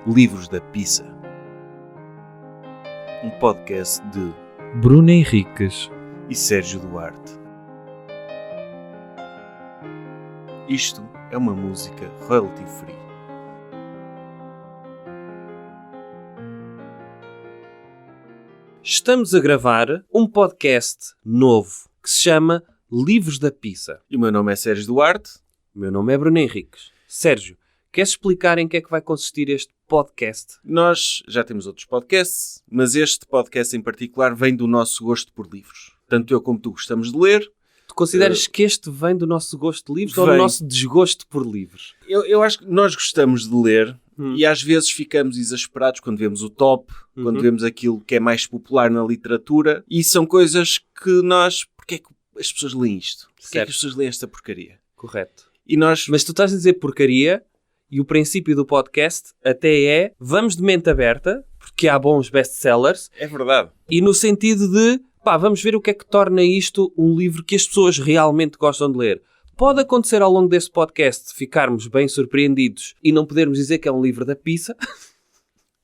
Livros da Pizza, um podcast de Bruno Henriques e Sérgio Duarte. Isto é uma música royalty free. Estamos a gravar um podcast novo que se chama Livros da Pizza. E o meu nome é Sérgio Duarte. O meu nome é Bruno Henriques. Sérgio, queres explicar em que é que vai consistir este podcast? Nós já temos outros podcasts, mas este podcast em particular vem do nosso gosto por livros. Tanto eu como tu gostamos de ler. Tu consideras que este vem do nosso gosto de livros ou do nosso desgosto por livros? Eu acho que nós gostamos de ler e às vezes ficamos exasperados quando vemos o top, quando vemos aquilo que é mais popular na literatura, e são coisas que nós... Porquê é que as pessoas leem isto? Porquê é que as pessoas leem esta porcaria? Correto. E nós... Mas tu estás a dizer porcaria e o princípio do podcast até é vamos de mente aberta, porque há bons best-sellers. É verdade. E no sentido de, vamos ver o que é que torna isto um livro que as pessoas realmente gostam de ler. Pode acontecer ao longo deste podcast ficarmos bem surpreendidos e não podermos dizer que é um livro da pizza.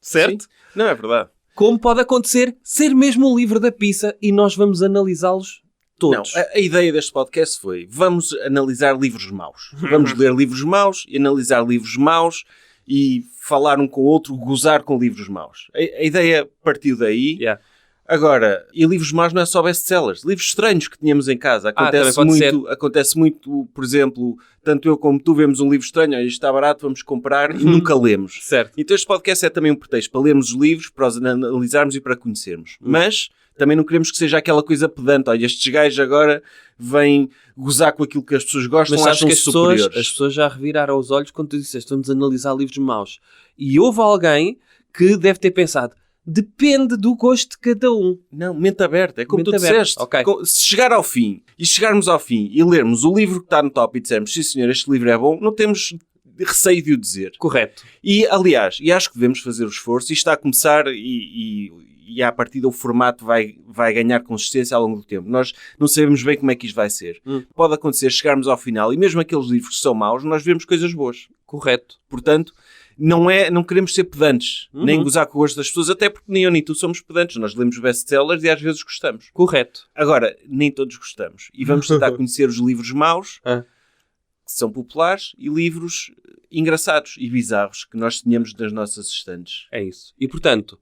Certo? Sim. Não, é verdade. Como pode acontecer ser mesmo um livro da pizza e nós vamos analisá-los todos. Não, a ideia deste podcast foi, vamos analisar livros maus. Vamos ler livros maus e analisar livros maus e falar um com o outro, gozar com livros maus. A ideia partiu daí. Yeah. Agora, e livros maus não é só best-sellers. Livros estranhos que tínhamos em casa. Acontece muito, por exemplo, tanto eu como tu vemos um livro estranho, isto está barato, vamos comprar e nunca lemos. Certo. Então este podcast é também um pretexto para lermos os livros, para os analisarmos e para conhecermos. Mas também não queremos que seja aquela coisa pedante. Olha, estes gajos agora vêm gozar com aquilo que as pessoas gostam, mas acham que superiores. As pessoas já reviraram os olhos quando tu disseste vamos analisar livros maus. E houve alguém que deve ter pensado depende do gosto de cada um. Não, mente aberta. É como tu disseste. Okay. Se chegar ao fim e chegarmos ao fim e lermos o livro que está no top e dissermos sim senhor, este livro é bom, não temos receio de o dizer. Correto. E aliás, acho que devemos fazer o esforço. Isto está a começar e à partida o formato vai ganhar consistência ao longo do tempo. Nós não sabemos bem como é que isto vai ser. Pode acontecer chegarmos ao final e mesmo aqueles livros que são maus, nós vemos coisas boas. Correto. Portanto, não queremos ser pedantes, nem gozar com o gosto das pessoas, até porque nem eu nem tu somos pedantes. Nós lemos best-sellers e às vezes gostamos. Correto. Agora, nem todos gostamos. E vamos tentar conhecer os livros maus, que são populares, e livros engraçados e bizarros que nós tínhamos nas nossas estantes. É isso. E, portanto,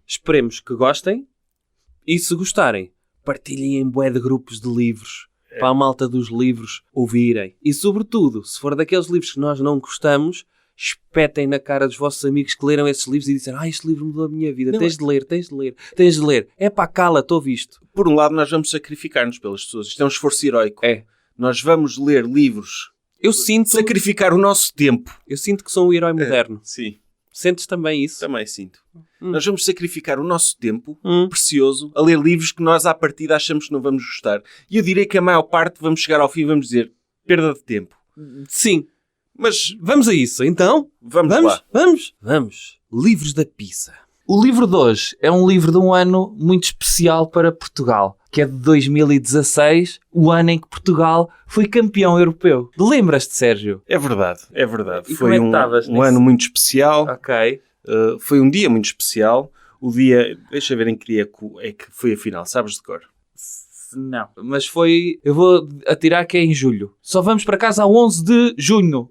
esperemos que gostem e, se gostarem, partilhem em bué de grupos de livros para a malta dos livros ouvirem. E, sobretudo, se for daqueles livros que nós não gostamos, espetem na cara dos vossos amigos que leram esses livros e disseram este livro mudou a minha vida, tens de ler. É pá, cala, estou visto. Por um lado, nós vamos sacrificar-nos pelas pessoas. Isto é um esforço heróico. É. Nós vamos ler livros, sacrificar o nosso tempo. Eu sinto que sou um herói moderno. Sim. Sentes também isso? Também sinto. Nós vamos sacrificar o nosso tempo precioso a ler livros que nós à partida achamos que não vamos gostar. E eu direi que a maior parte vamos chegar ao fim e vamos dizer perda de tempo. Sim. Mas vamos a isso, então? Vamos lá. Vamos. Livros da pizza. O livro de hoje é um livro de um ano muito especial para Portugal, que é de 2016, o ano em que Portugal foi campeão europeu. Lembras-te, Sérgio? É verdade. E foi um ano muito especial. Ok. Foi um dia muito especial. O dia, deixa ver em que dia é que foi a final, sabes de cor? Não, mas eu vou atirar que é em julho. Só vamos para casa a 11 de junho.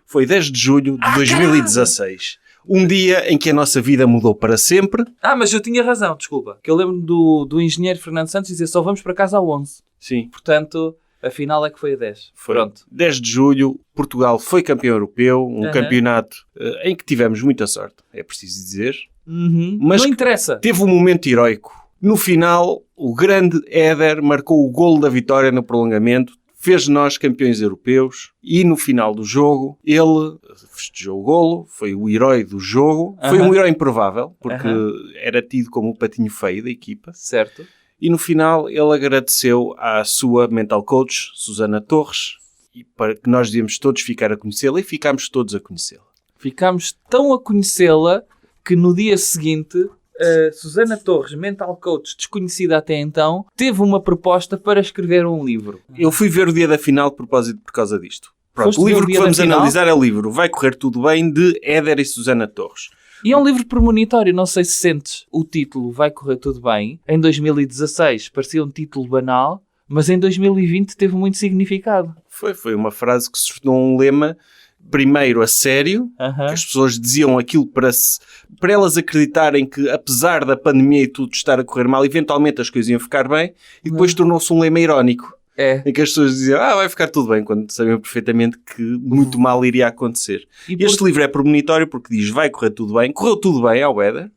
Foi 10 de julho de 2016. Um dia em que a nossa vida mudou para sempre. Mas eu tinha razão, desculpa. Que eu lembro do engenheiro Fernando Santos dizer só vamos para casa a 11. Sim. Portanto, a final é que foi a 10. Pronto. 10 de julho, Portugal foi campeão europeu. Um campeonato em que tivemos muita sorte, é preciso dizer. Mas não interessa. Teve um momento heroico. No final, o grande Éder marcou o golo da vitória no prolongamento, fez nós campeões europeus e no final do jogo ele festejou o golo, foi o herói do jogo, foi um herói improvável, porque era tido como o patinho feio da equipa. Certo. E no final ele agradeceu à sua mental coach, Susana Torres, e para que nós devíamos todos ficar a conhecê-la e ficámos todos a conhecê-la. Ficámos tão a conhecê-la que no dia seguinte Susana Torres, mental coach desconhecida até então, teve uma proposta para escrever um livro. Eu fui ver o dia da final por causa disto. Pronto, Foste o livro ver o que dia vamos da final? analisar é o livro Vai Correr Tudo Bem, de Éder e Susana Torres. E é um livro premonitório, não sei se sentes. O título Vai Correr Tudo Bem. Em 2016 parecia um título banal, mas em 2020 teve muito significado. Foi uma frase que se tornou um lema, primeiro a sério, que as pessoas diziam aquilo para elas acreditarem que, apesar da pandemia e tudo estar a correr mal, eventualmente as coisas iam ficar bem, e depois tornou-se um lema irónico. Em que as pessoas diziam, vai ficar tudo bem, quando sabiam perfeitamente que muito mal iria acontecer. Este livro é premonitório porque diz, vai correr tudo bem. Correu tudo bem ao Éder,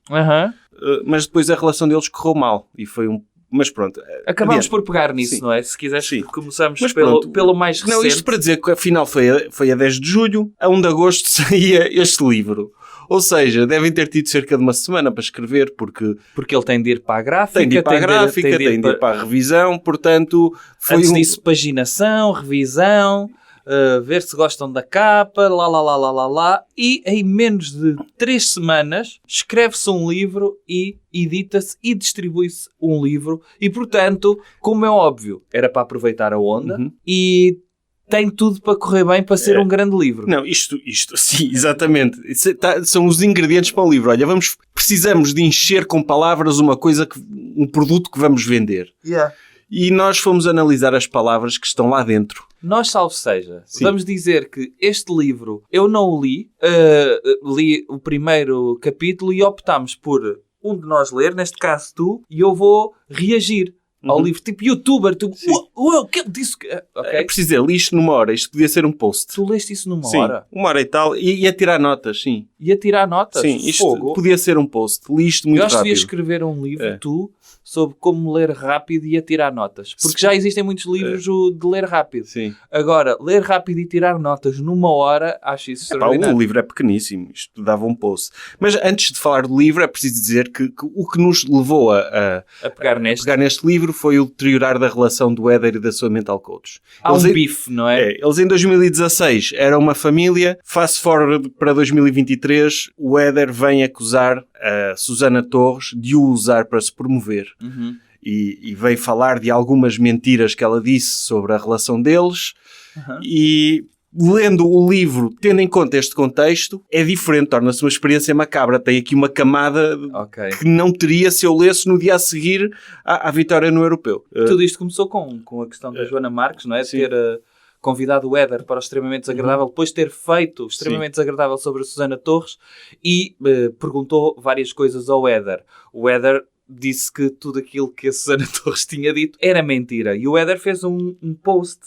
mas depois a relação deles correu mal. E foi Mas pronto. Acabamos por pegar nisso, sim. Não é? Se quiseres, começamos pelo mais recente. Não, isto para dizer que afinal foi a 10 de julho, a 1 de agosto saía este livro. Ou seja, devem ter tido cerca de uma semana para escrever, porque ele tem de ir para a gráfica, tem de ir para a revisão, portanto... Antes disso, paginação, revisão, ver se gostam da capa, e em menos de 3 semanas escreve-se um livro e edita-se e distribui-se um livro. E, portanto, como é óbvio, era para aproveitar a onda e... tem tudo para correr bem, para ser um grande livro. Não, isto sim, exatamente. São os ingredientes para o livro. Olha, precisamos de encher com palavras um produto que vamos vender. E nós fomos analisar as palavras que estão lá dentro. Nós, salvo seja, vamos dizer que este livro eu não o li, li o primeiro capítulo e optámos por um de nós ler, neste caso tu, e eu vou reagir ao livro, tipo youtuber, o que eu disse? Okay. É preciso dizer, li isto numa hora, isto podia ser um post. Tu leste isso numa sim, hora? Uma hora e tal, e ia tirar notas, sim. Ia tirar notas? Sim, isto podia ser um post, li isto muito rápido. Eu acho que devia escrever um livro, tu, sobre como ler rápido e a tirar notas. Porque já existem muitos livros de ler rápido. Sim. Agora, ler rápido e tirar notas numa hora, acho isso extraordinário. O livro é pequeníssimo, isto dava um post. Mas antes de falar do livro, é preciso dizer que o que nos levou a pegar neste livro foi o deteriorar da relação do Éder e da sua mental coach. Há um bife, não é? Eles em 2016 eram uma família. Fast forward para 2023, o Éder vem acusar a Susana Torres de o usar para se promover. E vem falar de algumas mentiras que ela disse sobre a relação deles. E lendo o livro, tendo em conta este contexto, é diferente, torna-se uma experiência macabra. Tem aqui uma camada que não teria se eu lesse no dia a seguir à vitória no Europeu. Tudo isto começou com a questão da Joana Marques, não é? De ter convidado o Éder para o Extremamente Desagradável, depois de ter feito o Extremamente Desagradável sobre a Susana Torres e perguntou várias coisas ao Éder. O Éder disse que tudo aquilo que a Susana Torres tinha dito era mentira. E o Éder fez um post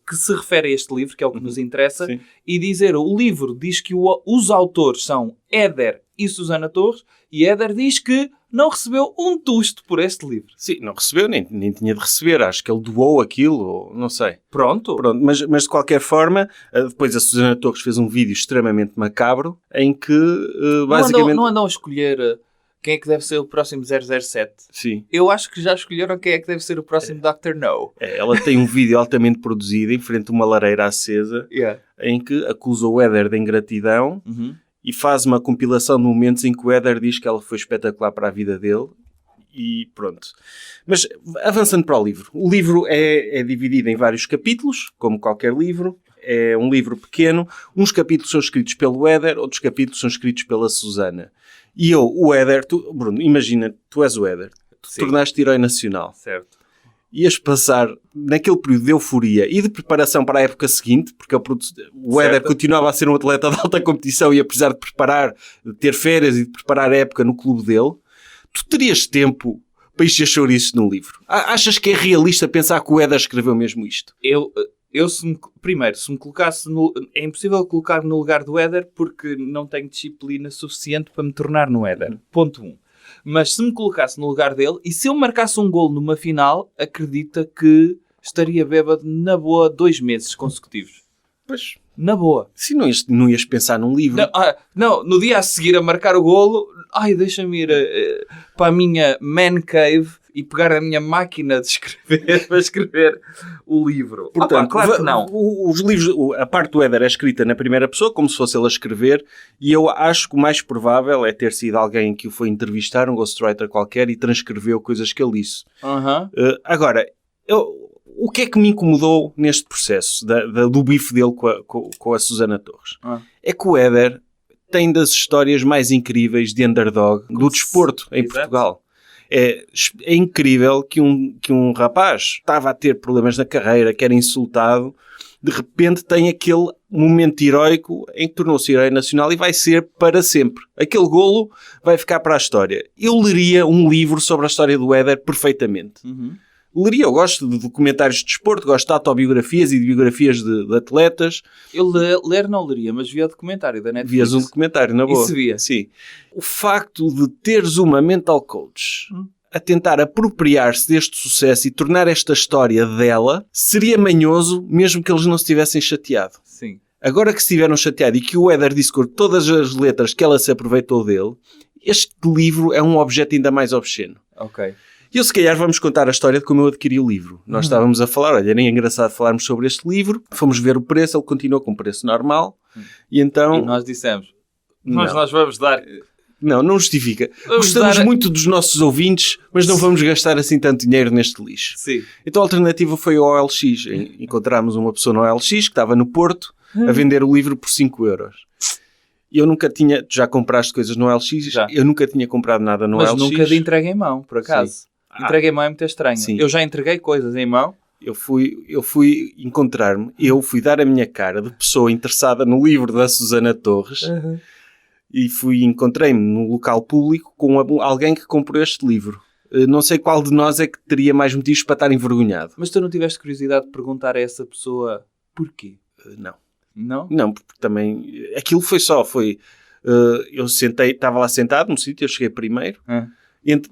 que se refere a este livro, que é o que nos interessa, e dizer, o livro diz que os autores são Éder e Susana Torres, e Éder diz que não recebeu um tusto por este livro. Sim, não recebeu, nem tinha de receber. Acho que ele doou aquilo, ou não sei. Pronto. Mas de qualquer forma, depois a Susana Torres fez um vídeo extremamente macabro, em que basicamente... Não andam a escolher... quem é que deve ser o próximo 007? Sim. Eu acho que já escolheram quem é que deve ser o próximo Dr. No. Ela tem um vídeo altamente produzido em frente a uma lareira acesa, em que acusa o Éder de ingratidão e faz uma compilação de momentos em que o Éder diz que ela foi espetacular para a vida dele. E pronto. Mas avançando para o livro é dividido em vários capítulos, como qualquer livro. É um livro pequeno. Uns capítulos são escritos pelo Éder, outros capítulos são escritos pela Susana. E eu, o Éder, Bruno, imagina, tu és o Éder, tu tornaste herói nacional. Certo. Ias passar, naquele período de euforia e de preparação para a época seguinte, porque o Éder continuava a ser um atleta de alta competição e apesar de ter férias e de preparar a época no clube dele, tu terias tempo para encher chouriços no livro. Achas que é realista pensar que o Éder escreveu mesmo isto? Primeiro, se me colocasse é impossível colocar-me no lugar do Éder porque não tenho disciplina suficiente para me tornar no Éder. Ponto 1. Mas se me colocasse no lugar dele e se eu marcasse um golo numa final, acredita que estaria bêbado na boa 2 meses consecutivos. Pois. Na boa. Se não ias pensar num livro. Não, no dia a seguir a marcar o golo, deixa-me ir para a minha man cave e pegar a minha máquina de escrever para escrever o livro. Portanto, claro que não. Os livros, a parte do Éder é escrita na primeira pessoa, como se fosse ele a escrever, e eu acho que o mais provável é ter sido alguém que o foi entrevistar, um ghostwriter qualquer, e transcreveu coisas que ele disse. Agora, o que é que me incomodou neste processo do bife dele com a Susana Torres? É que o Éder tem das histórias mais incríveis de underdog do desporto em Portugal. É incrível que um rapaz estava a ter problemas na carreira, que era insultado, de repente tem aquele momento heroico em que tornou-se herói nacional e vai ser para sempre. Aquele golo vai ficar para a história. Eu leria um livro sobre a história do Éder perfeitamente. Leria, eu gosto de documentários de desporto, gosto de autobiografias e de biografias de atletas. Eu ler não leria, mas via o documentário da Netflix. Vias um documentário, na boa. Isso via. Sim. O facto de teres uma mental coach a tentar apropriar-se deste sucesso e tornar esta história dela, seria manhoso mesmo que eles não se tivessem chateado. Sim. Agora que se tiveram chateado e que o Éder disse com todas as letras que ela se aproveitou dele, este livro é um objeto ainda mais obsceno. Ok. E eu, se calhar, vamos contar a história de como eu adquiri o livro. Nós estávamos a falar, olha, era engraçado falarmos sobre este livro, fomos ver o preço, ele continuou com o preço normal, e então... E nós dissemos, nós vamos dar... Não justifica. Vamos Gostamos dar... muito dos nossos ouvintes, mas não vamos gastar assim tanto dinheiro neste lixo. Sim. Então a alternativa foi o OLX. Encontramos uma pessoa no OLX que estava no Porto a vender o livro por 5 euros. Eu nunca tinha... Tu já compraste coisas no OLX? Já. Eu nunca tinha comprado nada no OLX. Mas nunca de entrega em mão, por acaso. Entrega em mão é muito estranho. Sim. Eu já entreguei coisas em mão. Eu fui encontrar-me, eu fui dar a minha cara de pessoa interessada no livro da Susana Torres e encontrei-me no local público com alguém que comprou este livro. Não sei qual de nós é que teria mais motivos para estar envergonhado. Mas tu não tiveste curiosidade de perguntar a essa pessoa porquê? Não. Não? Não, porque também... Aquilo foi... eu sentei, estava lá sentado num sítio, eu cheguei primeiro...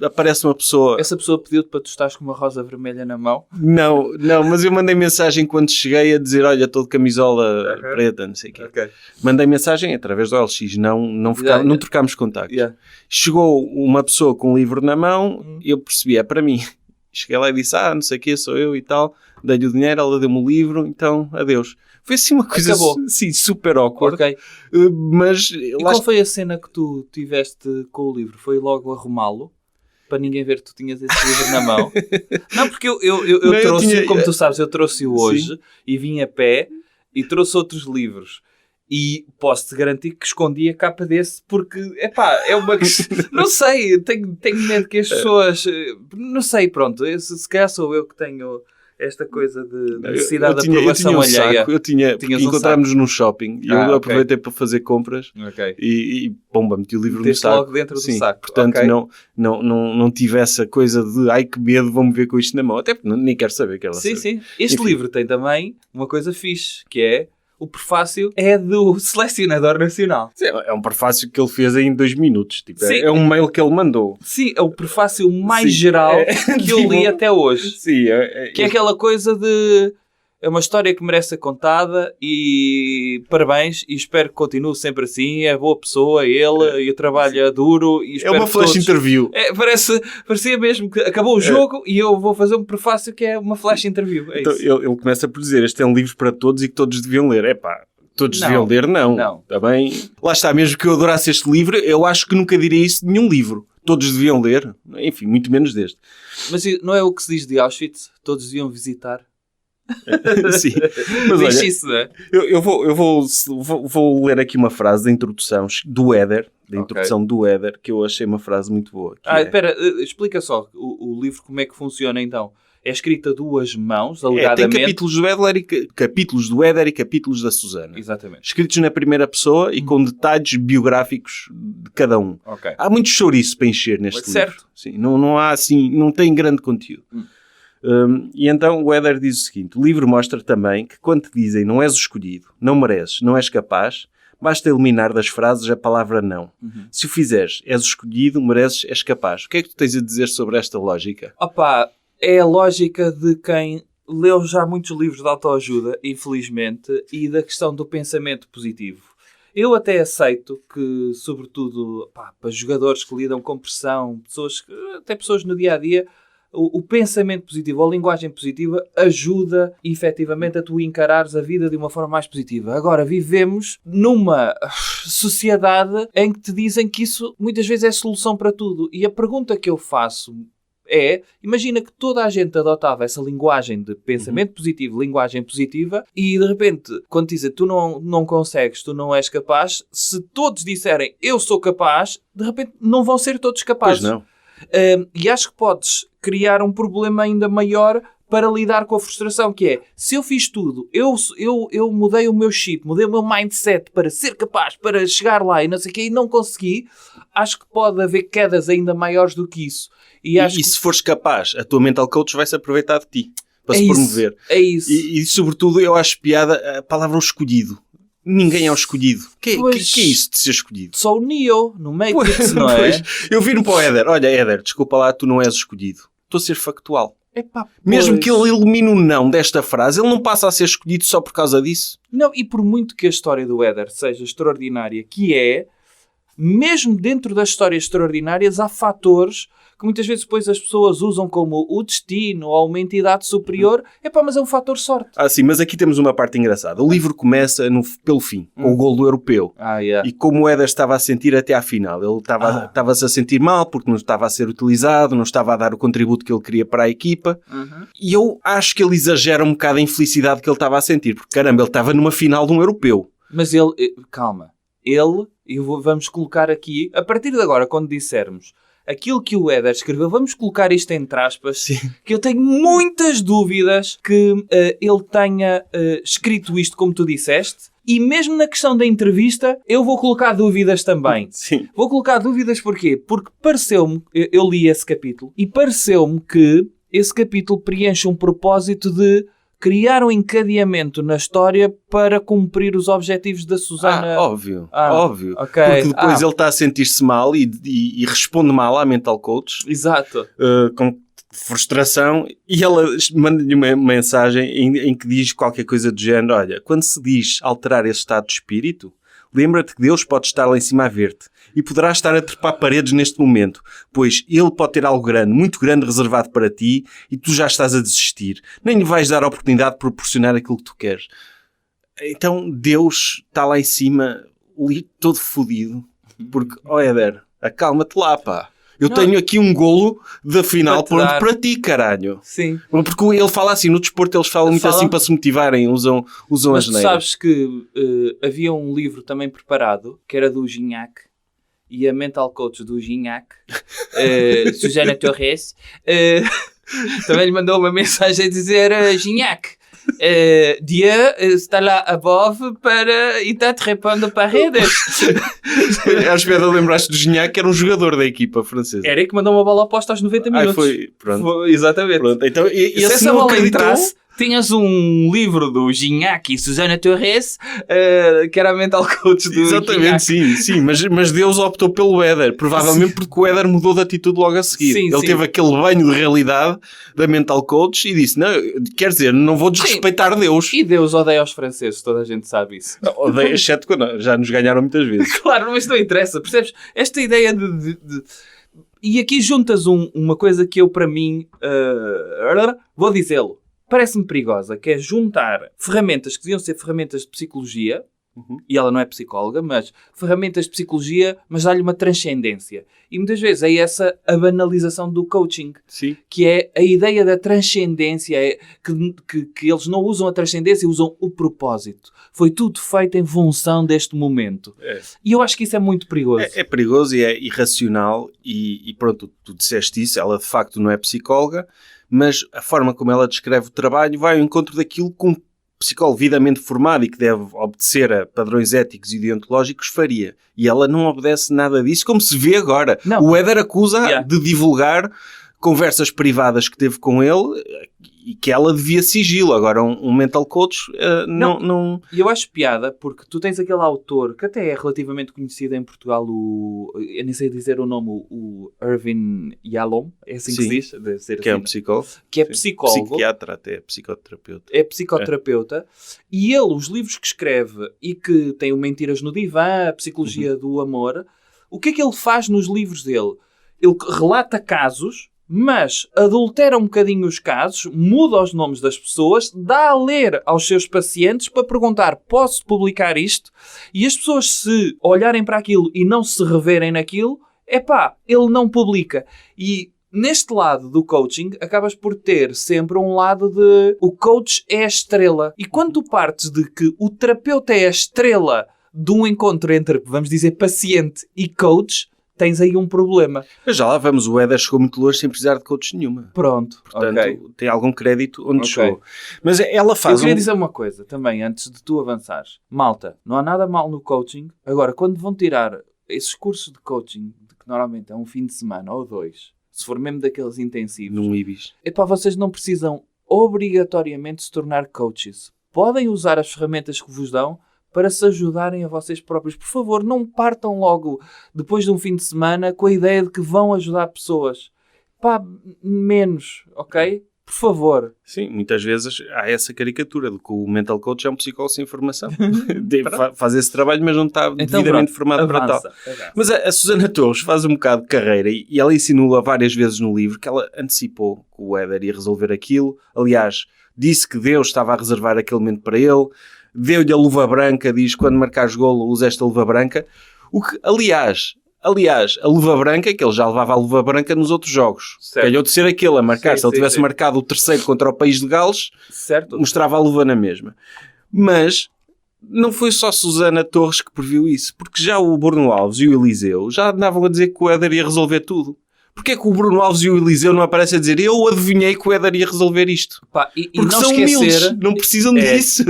Aparece uma pessoa... Essa pessoa pediu-te para tu estares com uma rosa vermelha na mão? Não, mas eu mandei mensagem quando cheguei a dizer, olha, estou de camisola preta, não sei o quê. Okay. Mandei mensagem através do LX, não trocámos contactos. Chegou uma pessoa com um livro na mão, eu percebi, é para mim. Cheguei lá e disse, não sei o quê, sou eu e tal. Dei-lhe o dinheiro, ela deu-me o livro, então, adeus. Foi assim uma coisa super awkward. Okay. Mas... E qual foi a cena que tu tiveste com o livro? Foi logo arrumá-lo? Para ninguém ver que tu tinhas esse livro na mão. Não, porque eu trouxe, como tu sabes, eu trouxe-o hoje e vim a pé e trouxe outros livros. E posso-te garantir que escondi a capa desse porque, é uma... Não sei, tenho medo que as pessoas... Não sei, pronto, se calhar sou eu que tenho... esta coisa de necessidade de aprovação alheia. Porque encontramos-nos num shopping e eu aproveitei para fazer compras e pomba, meti o livro no saco. Logo dentro do saco. Portanto, não tive essa coisa de ai que medo, vou-me ver com isto na mão. Até porque nem quero saber que ela sabe. Sim. Este livro tem também uma coisa fixe, que é o prefácio é do selecionador nacional. Sim, é um prefácio que ele fez em 2 minutos. Tipo, é um mail que ele mandou. Sim, é o prefácio mais geral que eu li até hoje. Sim, que é aquela coisa de... É uma história que merece ser contada e parabéns e espero que continue sempre assim. É boa pessoa, ele, e trabalha duro. E espero uma flash interview. Parecia mesmo que acabou o jogo e eu vou fazer um prefácio que é uma flash interview. Então, ele começa por dizer, este é um livro para todos e que todos deviam ler. Todos deviam ler, não. Está bem? Lá está, mesmo que eu adorasse este livro, eu acho que nunca diria isso de nenhum livro. Todos deviam ler. Enfim, muito menos deste. Mas não é o que se diz de Auschwitz? Todos deviam visitar. Sim, mas olha, isso, não é? eu vou ler aqui uma frase da introdução do Éder, do Éder, que eu achei uma frase muito boa. Espera, explica só o livro como é que funciona então. É escrita a 2 mãos, alegadamente. Tem capítulos do Éder e capítulos da Susana. Exatamente. Escritos na primeira pessoa e com detalhes biográficos de cada um. Há muito chouriço para encher neste livro. Certo. Sim, não há assim, não tem grande conteúdo. E então o Éder diz o seguinte: o livro mostra também que quando te dizem não és o escolhido, não mereces, não és capaz, basta eliminar das frases a palavra não. Se o fizeres, és o escolhido, mereces, és capaz. O que é que tu tens a dizer sobre esta lógica? É a lógica de quem leu já muitos livros de autoajuda, infelizmente, e da questão do pensamento positivo. Eu até aceito que, sobretudo, para jogadores que lidam com pressão, até pessoas no dia-a-dia, o pensamento positivo, a linguagem positiva, ajuda efetivamente a tu encarares a vida de uma forma mais positiva. Agora, vivemos numa sociedade em que te dizem que isso muitas vezes é solução para tudo. E a pergunta que eu faço Imagina que toda a gente adotava essa linguagem de pensamento positivo, linguagem positiva, e de repente, quando dizem tu não consegues, tu não és capaz, se todos disserem eu sou capaz, de repente não vão ser todos capazes. Pois não. E acho que podes criar um problema ainda maior para lidar com a frustração, que é, se eu fiz tudo, eu mudei o meu chip, mudei o meu mindset para ser capaz, para chegar lá e não sei o quê, e não consegui, acho que pode haver quedas ainda maiores do que isso. E se fores capaz, a tua mental coach vai se aproveitar de ti para se promover. É isso. E sobretudo eu acho piada a palavra o escolhido. Ninguém é o escolhido. Que é isso de ser escolhido? Só o Neo no Matrix, não é? Eu viro para o Éder. Olha, Éder, desculpa lá, tu não és escolhido. Estou a ser factual. Epá, Mesmo que ele elimine o não desta frase, ele não passa a ser escolhido só por causa disso. Não, e por muito que a história do Éder seja extraordinária, que é, mesmo dentro das histórias extraordinárias, há fatores que muitas vezes depois as pessoas usam como o destino ou uma entidade superior. Mas é um fator sorte. Sim, mas aqui temos uma parte engraçada. O livro começa pelo fim, com o golo do europeu. Yeah. E como o Éder estava a sentir até à final. Ele estava-se a sentir mal porque não estava a ser utilizado, não estava a dar o contributo que ele queria para a equipa. E eu acho que ele exagera um bocado a infelicidade que ele estava a sentir. Porque, caramba, ele estava numa final de um europeu. Mas ele... Calma. Vamos colocar aqui, a partir de agora, quando dissermos aquilo que o Éder escreveu, vamos colocar isto entre aspas, Sim. Que eu tenho muitas dúvidas que ele tenha escrito isto como tu disseste, e mesmo na questão da entrevista eu vou colocar dúvidas também. Sim. Vou colocar dúvidas porquê? Porque pareceu-me, eu li esse capítulo, e pareceu-me que esse capítulo preenche um propósito de criar um encadeamento na história para cumprir os objetivos da Susana. Óbvio. Okay. Porque depois ele está a sentir-se mal e responde mal à mental coach. Exato. Com frustração. E ela manda-lhe uma mensagem em que diz qualquer coisa do género. Olha, quando se diz alterar esse estado de espírito, lembra-te que Deus pode estar lá em cima a ver-te. E poderá estar a trepar paredes neste momento, pois ele pode ter algo grande, muito grande, reservado para ti, e tu já estás a desistir. Nem lhe vais dar a oportunidade de proporcionar aquilo que tu queres. Então Deus está lá em cima, todo fodido, porque, Éder, acalma-te lá, pá. Eu tenho aqui um golo da final pronto para ti, caralho. Sim. Porque ele fala assim, no desporto eles falam muito assim para se motivarem, usam mas as tu sabes que havia um livro também preparado, que era do Gignac, e a mental coach do Gignac, Susana Torres, também lhe mandou uma mensagem a dizer Gignac, Dieu está lá above e está-te repondo paredes. Acho que lembraste do Gignac, que era um jogador da equipa francesa. Era que mandou uma bola oposta aos 90 minutos. Pronto. Exatamente. Pronto. Então, se essa bola entrasse, tinhas um livro do Gignac e Susana Torres, que era a mental coach do Exatamente, Gignac. sim. Mas Deus optou pelo Éder. Provavelmente porque o Éder mudou de atitude logo a seguir. Ele teve aquele banho de realidade da mental coach e disse, não, quer dizer, não vou desrespeitar Deus. E Deus odeia os franceses, toda a gente sabe isso. Odeia, exceto quando já nos ganharam muitas vezes. Claro, mas não interessa, percebes? Esta ideia de... E aqui juntas uma coisa que eu, para mim, vou dizê-lo, parece-me perigosa, que é juntar ferramentas que deviam ser ferramentas de psicologia, e ela não é psicóloga, mas ferramentas de psicologia, mas dá-lhe uma transcendência. E muitas vezes é essa a banalização do coaching. Sim. Que é a ideia da transcendência, que eles não usam a transcendência, usam o propósito. Foi tudo feito em função deste momento. E eu acho que isso é muito perigoso. É perigoso e é irracional e pronto, tu disseste isso, ela de facto não é psicóloga, mas a forma como ela descreve o trabalho vai ao encontro daquilo que um psicólogo devidamente formado e que deve obedecer a padrões éticos e deontológicos faria. E ela não obedece nada disso, como se vê agora. Não. O Éder acusa de divulgar conversas privadas que teve com ele e que ela devia sigilo. Agora, um mental coach não... E eu acho piada, porque tu tens aquele autor que até é relativamente conhecido em Portugal, eu nem sei dizer o nome, o Irvin Yalom, é assim que se diz? Deve ser que assim, é um psicólogo. Que é psicólogo. Psiquiatra até, psicoterapeuta. É psicoterapeuta. E ele, os livros que escreve e que tem o Mentiras no Divã, a Psicologia do Amor, o que é que ele faz nos livros dele? Ele relata casos, mas adultera um bocadinho os casos, muda os nomes das pessoas, dá a ler aos seus pacientes para perguntar, posso publicar isto? E as pessoas, se olharem para aquilo e não se reverem naquilo, ele não publica. E neste lado do coaching, acabas por ter sempre um lado de o coach é a estrela. E quando tu partes de que o terapeuta é a estrela de um encontro entre, vamos dizer, paciente e coach, tens aí um problema. Mas já lá vamos, o Éder chegou muito longe sem precisar de coach nenhuma. Pronto. Portanto, tem algum crédito onde chegou. Mas ela faz... Eu queria dizer uma coisa também, antes de tu avançares. Malta, não há nada mal no coaching. Agora, quando vão tirar esses cursos de coaching, que normalmente é um fim de semana ou 2, se for mesmo daqueles intensivos, num IBIS, vocês não precisam obrigatoriamente se tornar coaches. Podem usar as ferramentas que vos dão para se ajudarem a vocês próprios. Por favor, não partam logo depois de um fim de semana com a ideia de que vão ajudar pessoas. Menos, ok? Por favor. Sim, muitas vezes há essa caricatura de que o mental coach é um psicólogo sem formação. Faz esse trabalho, mas não está devidamente formado para tal. Mas a Susana Torres faz um bocado de carreira e ela insinua várias vezes no livro que ela antecipou que o Éder ia resolver aquilo. Aliás, disse que Deus estava a reservar aquele momento para ele. Deu-lhe a luva branca, diz, quando marcares golo, usa esta luva branca. O que, aliás, a luva branca, que ele já levava a luva branca nos outros jogos. Calhou de ser aquele a marcar. Se ele tivesse marcado o terceiro contra o País de Gales, mostrava a luva na mesma. Mas não foi só Susana Torres que previu isso, porque já o Bruno Alves e o Eliseu já andavam a dizer que o Éder ia resolver tudo. Porquê é que o Bruno Alves e o Eliseu não aparecem a dizer eu adivinhei que o Éder ia resolver isto? E porque não são humildes, não precisam disso.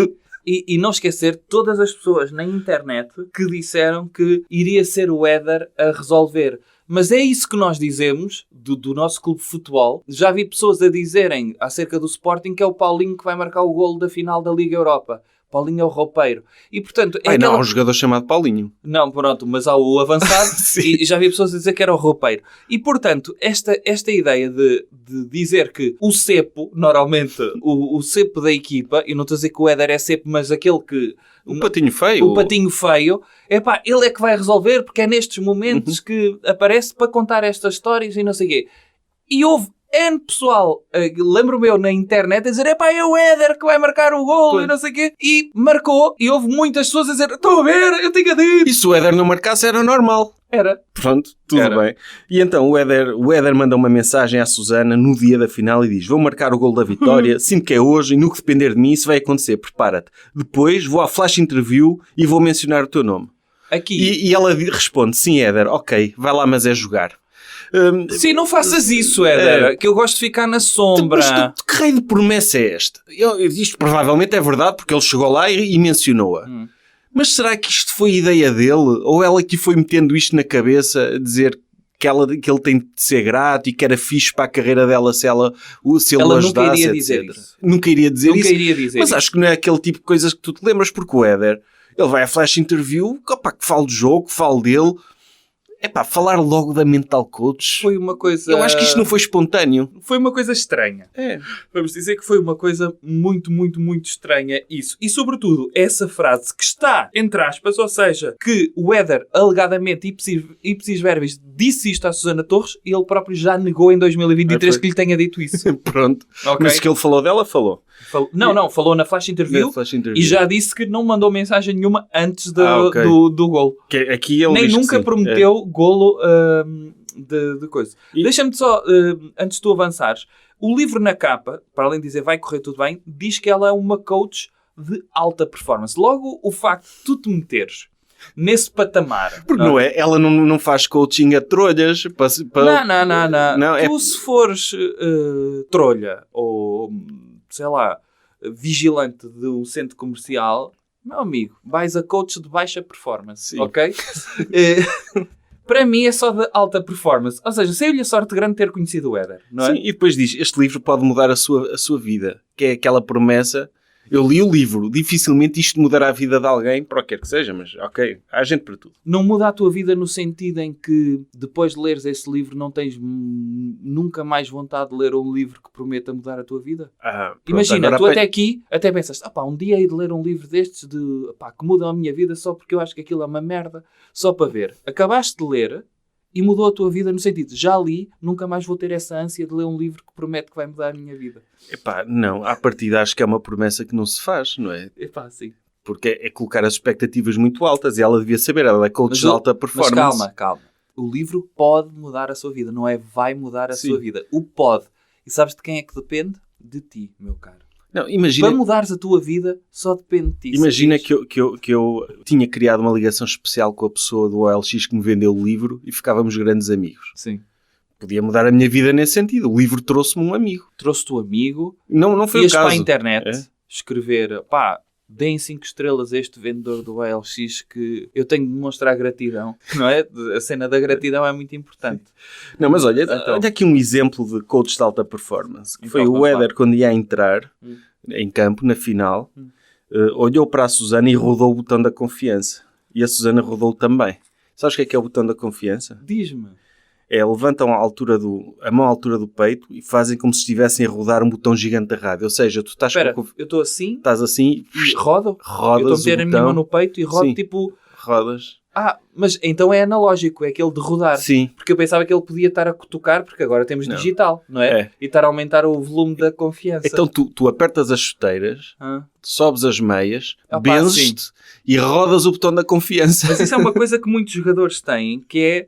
E não esquecer todas as pessoas na internet que disseram que iria ser o Éder a resolver. Mas é isso que nós dizemos do nosso clube de futebol. Já vi pessoas a dizerem acerca do Sporting que é o Paulinho que vai marcar o golo da final da Liga Europa. Paulinho é o roupeiro. E, portanto, não, há um jogador chamado Paulinho. Não, pronto, mas há o avançado e já vi pessoas a dizer que era o roupeiro. E, portanto, esta ideia de dizer que o cepo, normalmente, o cepo da equipa, e não estou a dizer que o Éder é cepo, mas aquele que... O patinho feio. O patinho feio. Ele é que vai resolver, porque é nestes momentos que aparece para contar estas histórias e não sei o quê. E houve N pessoal, lembro-me eu na internet a dizer é o Éder que vai marcar o golo e não sei o quê. E marcou, e houve muitas pessoas a dizer estou a ver, eu tinha dito. E se o Éder não marcasse era normal. Era. Pronto, tudo bem. E então o Éder manda uma mensagem à Susana no dia da final e diz: vou marcar o golo da vitória, sinto que é hoje e no que depender de mim isso vai acontecer, prepara-te. Depois vou à flash interview e vou mencionar o teu nome. Aqui. E ela responde: sim, Éder, ok, vai lá, mas é jogar. Sim, não faças isso, Éder, que eu gosto de ficar na sombra. Mas que raio de promessa é esta? Isto provavelmente é verdade, porque ele chegou lá e mencionou-a. Mas será que isto foi ideia dele? Ou ela que foi metendo isto na cabeça, a dizer que ele tem de ser grato e que era fixe para a carreira dela se ele ajudasse, nunca iria dizer isso. Nunca iria dizer mas acho que não é aquele tipo de coisas que tu te lembras, porque o Éder, ele vai à flash interview, que fale do jogo, que fale dele. Falar logo da mental coach... Foi uma coisa... Eu acho que isto não foi espontâneo. Foi uma coisa estranha. Vamos dizer que foi uma coisa muito, muito, muito estranha isso. E, sobretudo, essa frase que está, entre aspas, ou seja, que o Éder, alegadamente, ipsis verbis, disse isto à Susana Torres e ele próprio já negou em 2023 que lhe tenha dito isso. Pronto. Okay. Mas que ele falou dela, falou. Falou na flash interview e já disse que não mandou mensagem nenhuma antes do golo. Aqui ele nem nunca prometeu golo de coisa. Deixa-me só, antes de tu avançares, o livro na capa, para além de dizer vai correr tudo bem, diz que ela é uma coach de alta performance. Logo, o facto de tu te meteres nesse patamar... Porque não é? Ela não faz coaching a trolhas. Não. Tu se fores trolha ou... sei lá, vigilante de um centro comercial, meu amigo, vais a coach de baixa performance, sim. Ok? Para mim é só de alta performance. Ou seja, saiu-lhe a sorte grande ter conhecido o Éder, não é? Sim, e depois diz, este livro pode mudar a sua vida, que é aquela promessa... Eu li o livro, dificilmente isto mudará a vida de alguém, para o que quer que seja, mas ok, há gente para tudo. Não muda a tua vida no sentido em que depois de leres esse livro não tens nunca mais vontade de ler um livro que prometa mudar a tua vida? Pronto, imagina, tu até aqui, até pensas, um dia hei de ler um livro destes que mudam a minha vida só porque eu acho que aquilo é uma merda, só para ver. Acabaste de ler... E mudou a tua vida no sentido de já li, nunca mais vou ter essa ânsia de ler um livro que promete que vai mudar a minha vida. Não, à partida acho que é uma promessa que não se faz, não é? Sim. Porque é colocar as expectativas muito altas e ela devia saber, ela é coach de alta performance. Mas calma. O livro pode mudar a sua vida, não é vai mudar a Sim. sua vida. O pode. E sabes de quem é que depende? De ti, meu caro. Não, imagina, Para mudares a tua vida, só depende de ti. imagina sabias? que eu tinha criado uma ligação especial com a pessoa do OLX que me vendeu o livro e ficávamos grandes amigos. Sim. Podia mudar a minha vida nesse sentido. O livro trouxe-me um amigo. Trouxe-te o amigo, Não foi o ias caso. para a internet É? escrever, pá, deem 5 estrelas a este vendedor do OLX que eu tenho de demonstrar gratidão. Não é? A cena da gratidão é muito importante. Não, mas olha, Então. olha aqui um exemplo de coach de alta performance. Que Então, foi o vamos lá. Éder, quando ia entrar em campo, na final, olhou para a Susana e rodou o botão da confiança. E a Susana rodou também. Sabes o que é o botão da confiança? Diz-me. É, levantam a mão à altura do peito e fazem como se estivessem a rodar um botão gigante da rádio. Ou seja, tu estás, Espera, eu estou assim estás assim e rodo? Eu rodas estou a meter o a minha botão. mão no peito e rodo Sim. tipo... Rodas. Ah, mas então é analógico, é aquele de rodar. Sim. Porque eu pensava que ele podia estar a cutucar, porque agora temos Não. digital, não é? É. E estar a aumentar o volume da confiança. Então tu apertas as chuteiras, Ah. sobes as meias, Ah, pá, benzes-te e rodas o botão da confiança. Mas isso é uma coisa que muitos jogadores têm, que é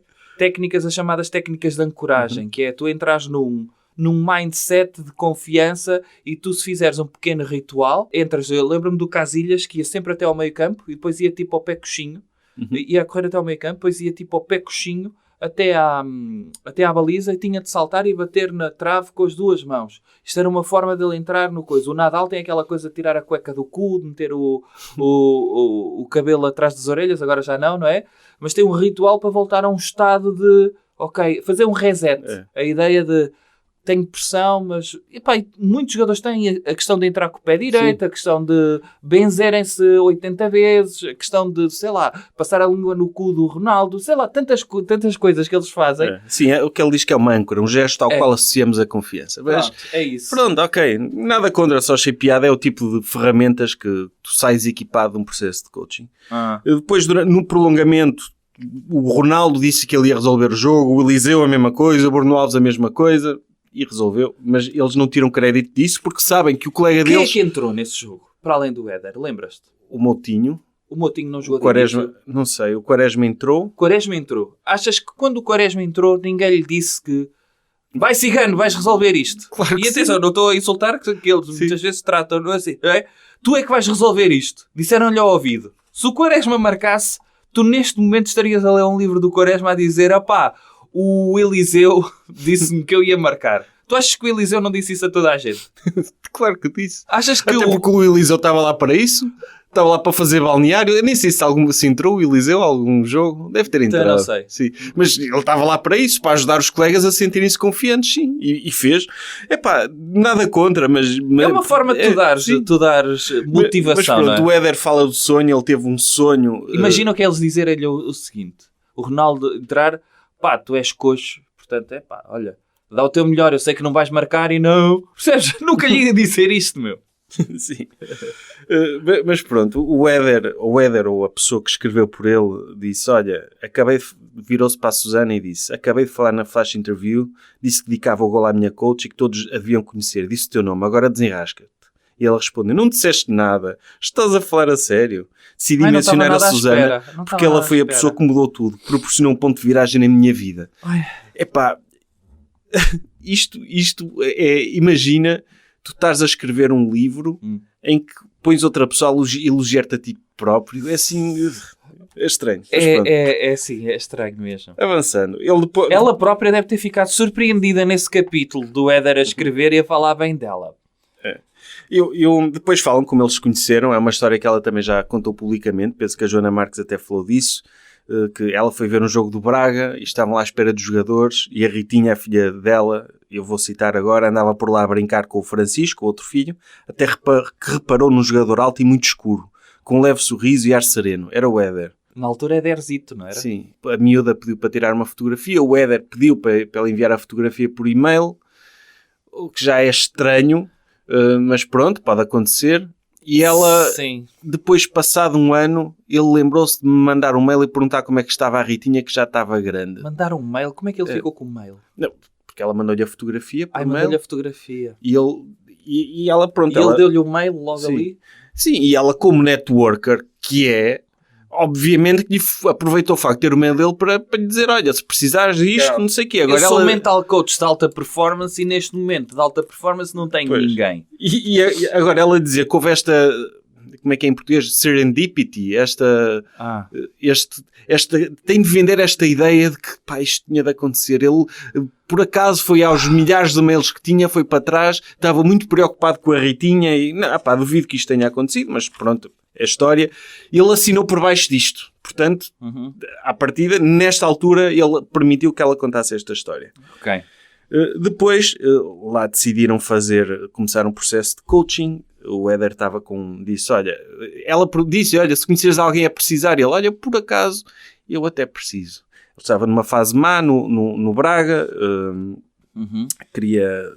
as chamadas técnicas de ancoragem, que é tu entras num mindset de confiança e tu, se fizeres um pequeno ritual, entras, eu lembro-me do Casilhas, que ia sempre até ao meio campo e depois ia tipo ao pé coxinho, ia a correr até ao meio campo, depois ia tipo ao pé coxinho até à baliza e tinha de saltar e bater na trave com as duas mãos. Isto era uma forma dele entrar no coisa. O Nadal tem aquela coisa de tirar a cueca do cu, de meter o cabelo atrás das orelhas, agora já não é? Mas tem um ritual para voltar a um estado de, ok, fazer um reset. É. A ideia de, tenho pressão, mas... Epá, e muitos jogadores têm a questão de entrar com o pé direito, a questão de benzerem-se 80 vezes, a questão de, sei lá, passar a língua no cu do Ronaldo, sei lá, tantas coisas que eles fazem. É. Sim, é o que ele diz que é uma âncora, um gesto ao qual associamos a confiança. Mas, Pronto, é isso. pronto, ok, nada contra, só achei piada, é o tipo de ferramentas que tu sais equipado de um processo de coaching. Depois, no prolongamento, o Ronaldo disse que ele ia resolver o jogo, o Eliseu a mesma coisa, o Bruno Alves a mesma coisa, e resolveu. Mas eles não tiram crédito disso porque sabem que o colega Quem deles... é que entrou nesse jogo? Para além do Éder, lembras-te? O Moutinho, O Moutinho não jogou o Quaresma, de início. não sei, o Quaresma entrou. O Quaresma entrou. Achas que quando o Quaresma entrou, ninguém lhe disse que vai Cigano, vais resolver isto? Claro que E atenção, sim. não estou a insultar, que eles Sim. muitas vezes tratam assim. Não é? Tu é que vais resolver isto. Disseram-lhe ao ouvido. Se o Quaresma marcasse, tu neste momento estarias a ler um livro do Quaresma a dizer, opá, o Eliseu disse-me que eu ia marcar. Tu achas que o Eliseu não disse isso a toda a gente? Claro que disse. Achas que Até porque o Eliseu estava lá para isso. Estava lá para fazer balneário. Eu nem sei se entrou o Eliseu a algum jogo. Deve ter entrado. não sei. Sim. Mas ele estava lá para isso, para ajudar os colegas a sentirem-se confiantes, sim. E fez. Epá, nada contra, mas... é uma forma de tu dares motivação, mas pronto, não é? o Éder fala do sonho, ele teve um sonho... Imagina que eles dizerem-lhe o seguinte. O Ronaldo entrar, pá, tu és coxo, portanto, é pá, olha, dá o teu melhor, eu sei que não vais marcar e não... Percebes? Nunca lhe ia dizer isto, meu. Sim. Mas pronto, o Éder ou a pessoa que escreveu por ele disse, olha, virou-se para a Susana e disse, acabei de falar na flash interview, disse que dedicava o gol à minha coach e que todos a deviam conhecer, disse o teu nome, agora desenrasca-te. E ela respondeu, não disseste nada, estás a falar a sério. Decidi Ai, não estava mencionar a nada à Susana espera. Não porque estava ela nada à foi a espera. pessoa que mudou tudo, que proporcionou um ponto de viragem na minha vida. Ai. Epá, isto é, imagina, tu estás a escrever um livro em que pões outra pessoa a elogiar-te a ti próprio, é assim, é estranho. Mas pronto. Sim, é estranho mesmo. Avançando, ele depois... Ela própria deve ter ficado surpreendida nesse capítulo do Éder a escrever e a falar bem dela. Depois falam como eles se conheceram, é uma história que ela também já contou publicamente, penso que a Joana Marques até falou disso, que ela foi ver um jogo do Braga e estavam lá à espera dos jogadores e a Ritinha, a filha dela, eu vou citar agora, andava por lá a brincar com o Francisco, o outro filho, até que reparou num jogador alto e muito escuro, com um leve sorriso e ar sereno, era o Éder. Na altura é Derzito, não era? Sim, a miúda pediu para tirar uma fotografia, o Éder pediu para ela enviar a fotografia por e-mail, o que já é estranho, mas pronto, pode acontecer. E ela, Sim. depois passado um ano, ele lembrou-se de me mandar um mail e perguntar como é que estava a Ritinha, que já estava grande. Mandar um mail? Como é que ele ficou com o mail? Não, porque ela mandou-lhe a fotografia por mail. Mandou-lhe a fotografia. E ela, pronto... E ele deu-lhe o mail logo Sim. ali? Sim, e ela como networker, que é... obviamente que aproveitou o facto de ter o medo dele para lhe dizer, olha, se precisares disto, não sei o quê. Agora eu sou mental coach de alta performance e neste momento de alta performance não tenho ninguém. E agora ela dizia que houve esta, como é que é em português? Serendipity, tem de vender esta ideia de que, pá, isto tinha de acontecer. Ele, por acaso, foi aos milhares de mails que tinha, foi para trás, estava muito preocupado com a Ritinha e, não, pá, duvido que isto tenha acontecido, mas pronto, é história. Ele assinou por baixo disto. Portanto, à partida, nesta altura, ele permitiu que ela contasse esta história. Ok. Depois, lá decidiram começar um processo de coaching. O Éder estava disse, ela disse, se conheceres alguém a precisar, ele, olha, por acaso, eu até preciso. Ele estava numa fase má no Braga, queria...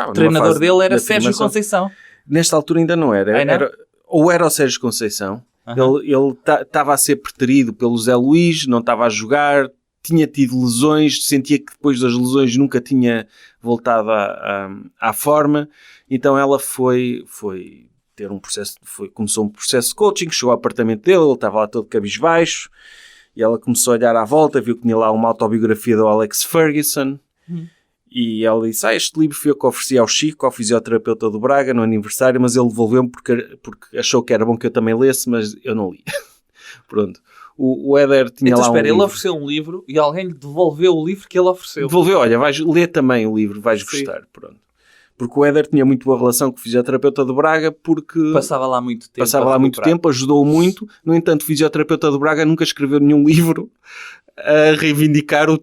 O treinador dele era Sérgio Conceição. Nesta altura ainda não era. Ou era o Sérgio Conceição. Ele estava a ser preterido pelo Zé Luís, não estava a jogar, tinha tido lesões, sentia que depois das lesões nunca tinha voltado à forma. Então ela foi ter um processo, começou um processo de coaching, chegou ao apartamento dele, ele estava lá todo cabisbaixo, e ela começou a olhar à volta, viu que tinha lá uma autobiografia do Alex Ferguson, e ela disse, este livro fui eu que ofereci ao Chico, ao fisioterapeuta do Braga, no aniversário, mas ele devolveu-me porque achou que era bom que eu também lesse, mas eu não li. Pronto. O Éder tinha lá um livro. Ele ofereceu um livro e alguém lhe devolveu o livro que ele ofereceu. Devolveu, olha, vais ler também o livro, vais gostar, pronto. Porque o Éder tinha muito boa relação com o fisioterapeuta do Braga, porque... Passava lá muito tempo. Ajudou muito. No entanto, o fisioterapeuta do Braga nunca escreveu nenhum livro a reivindicar a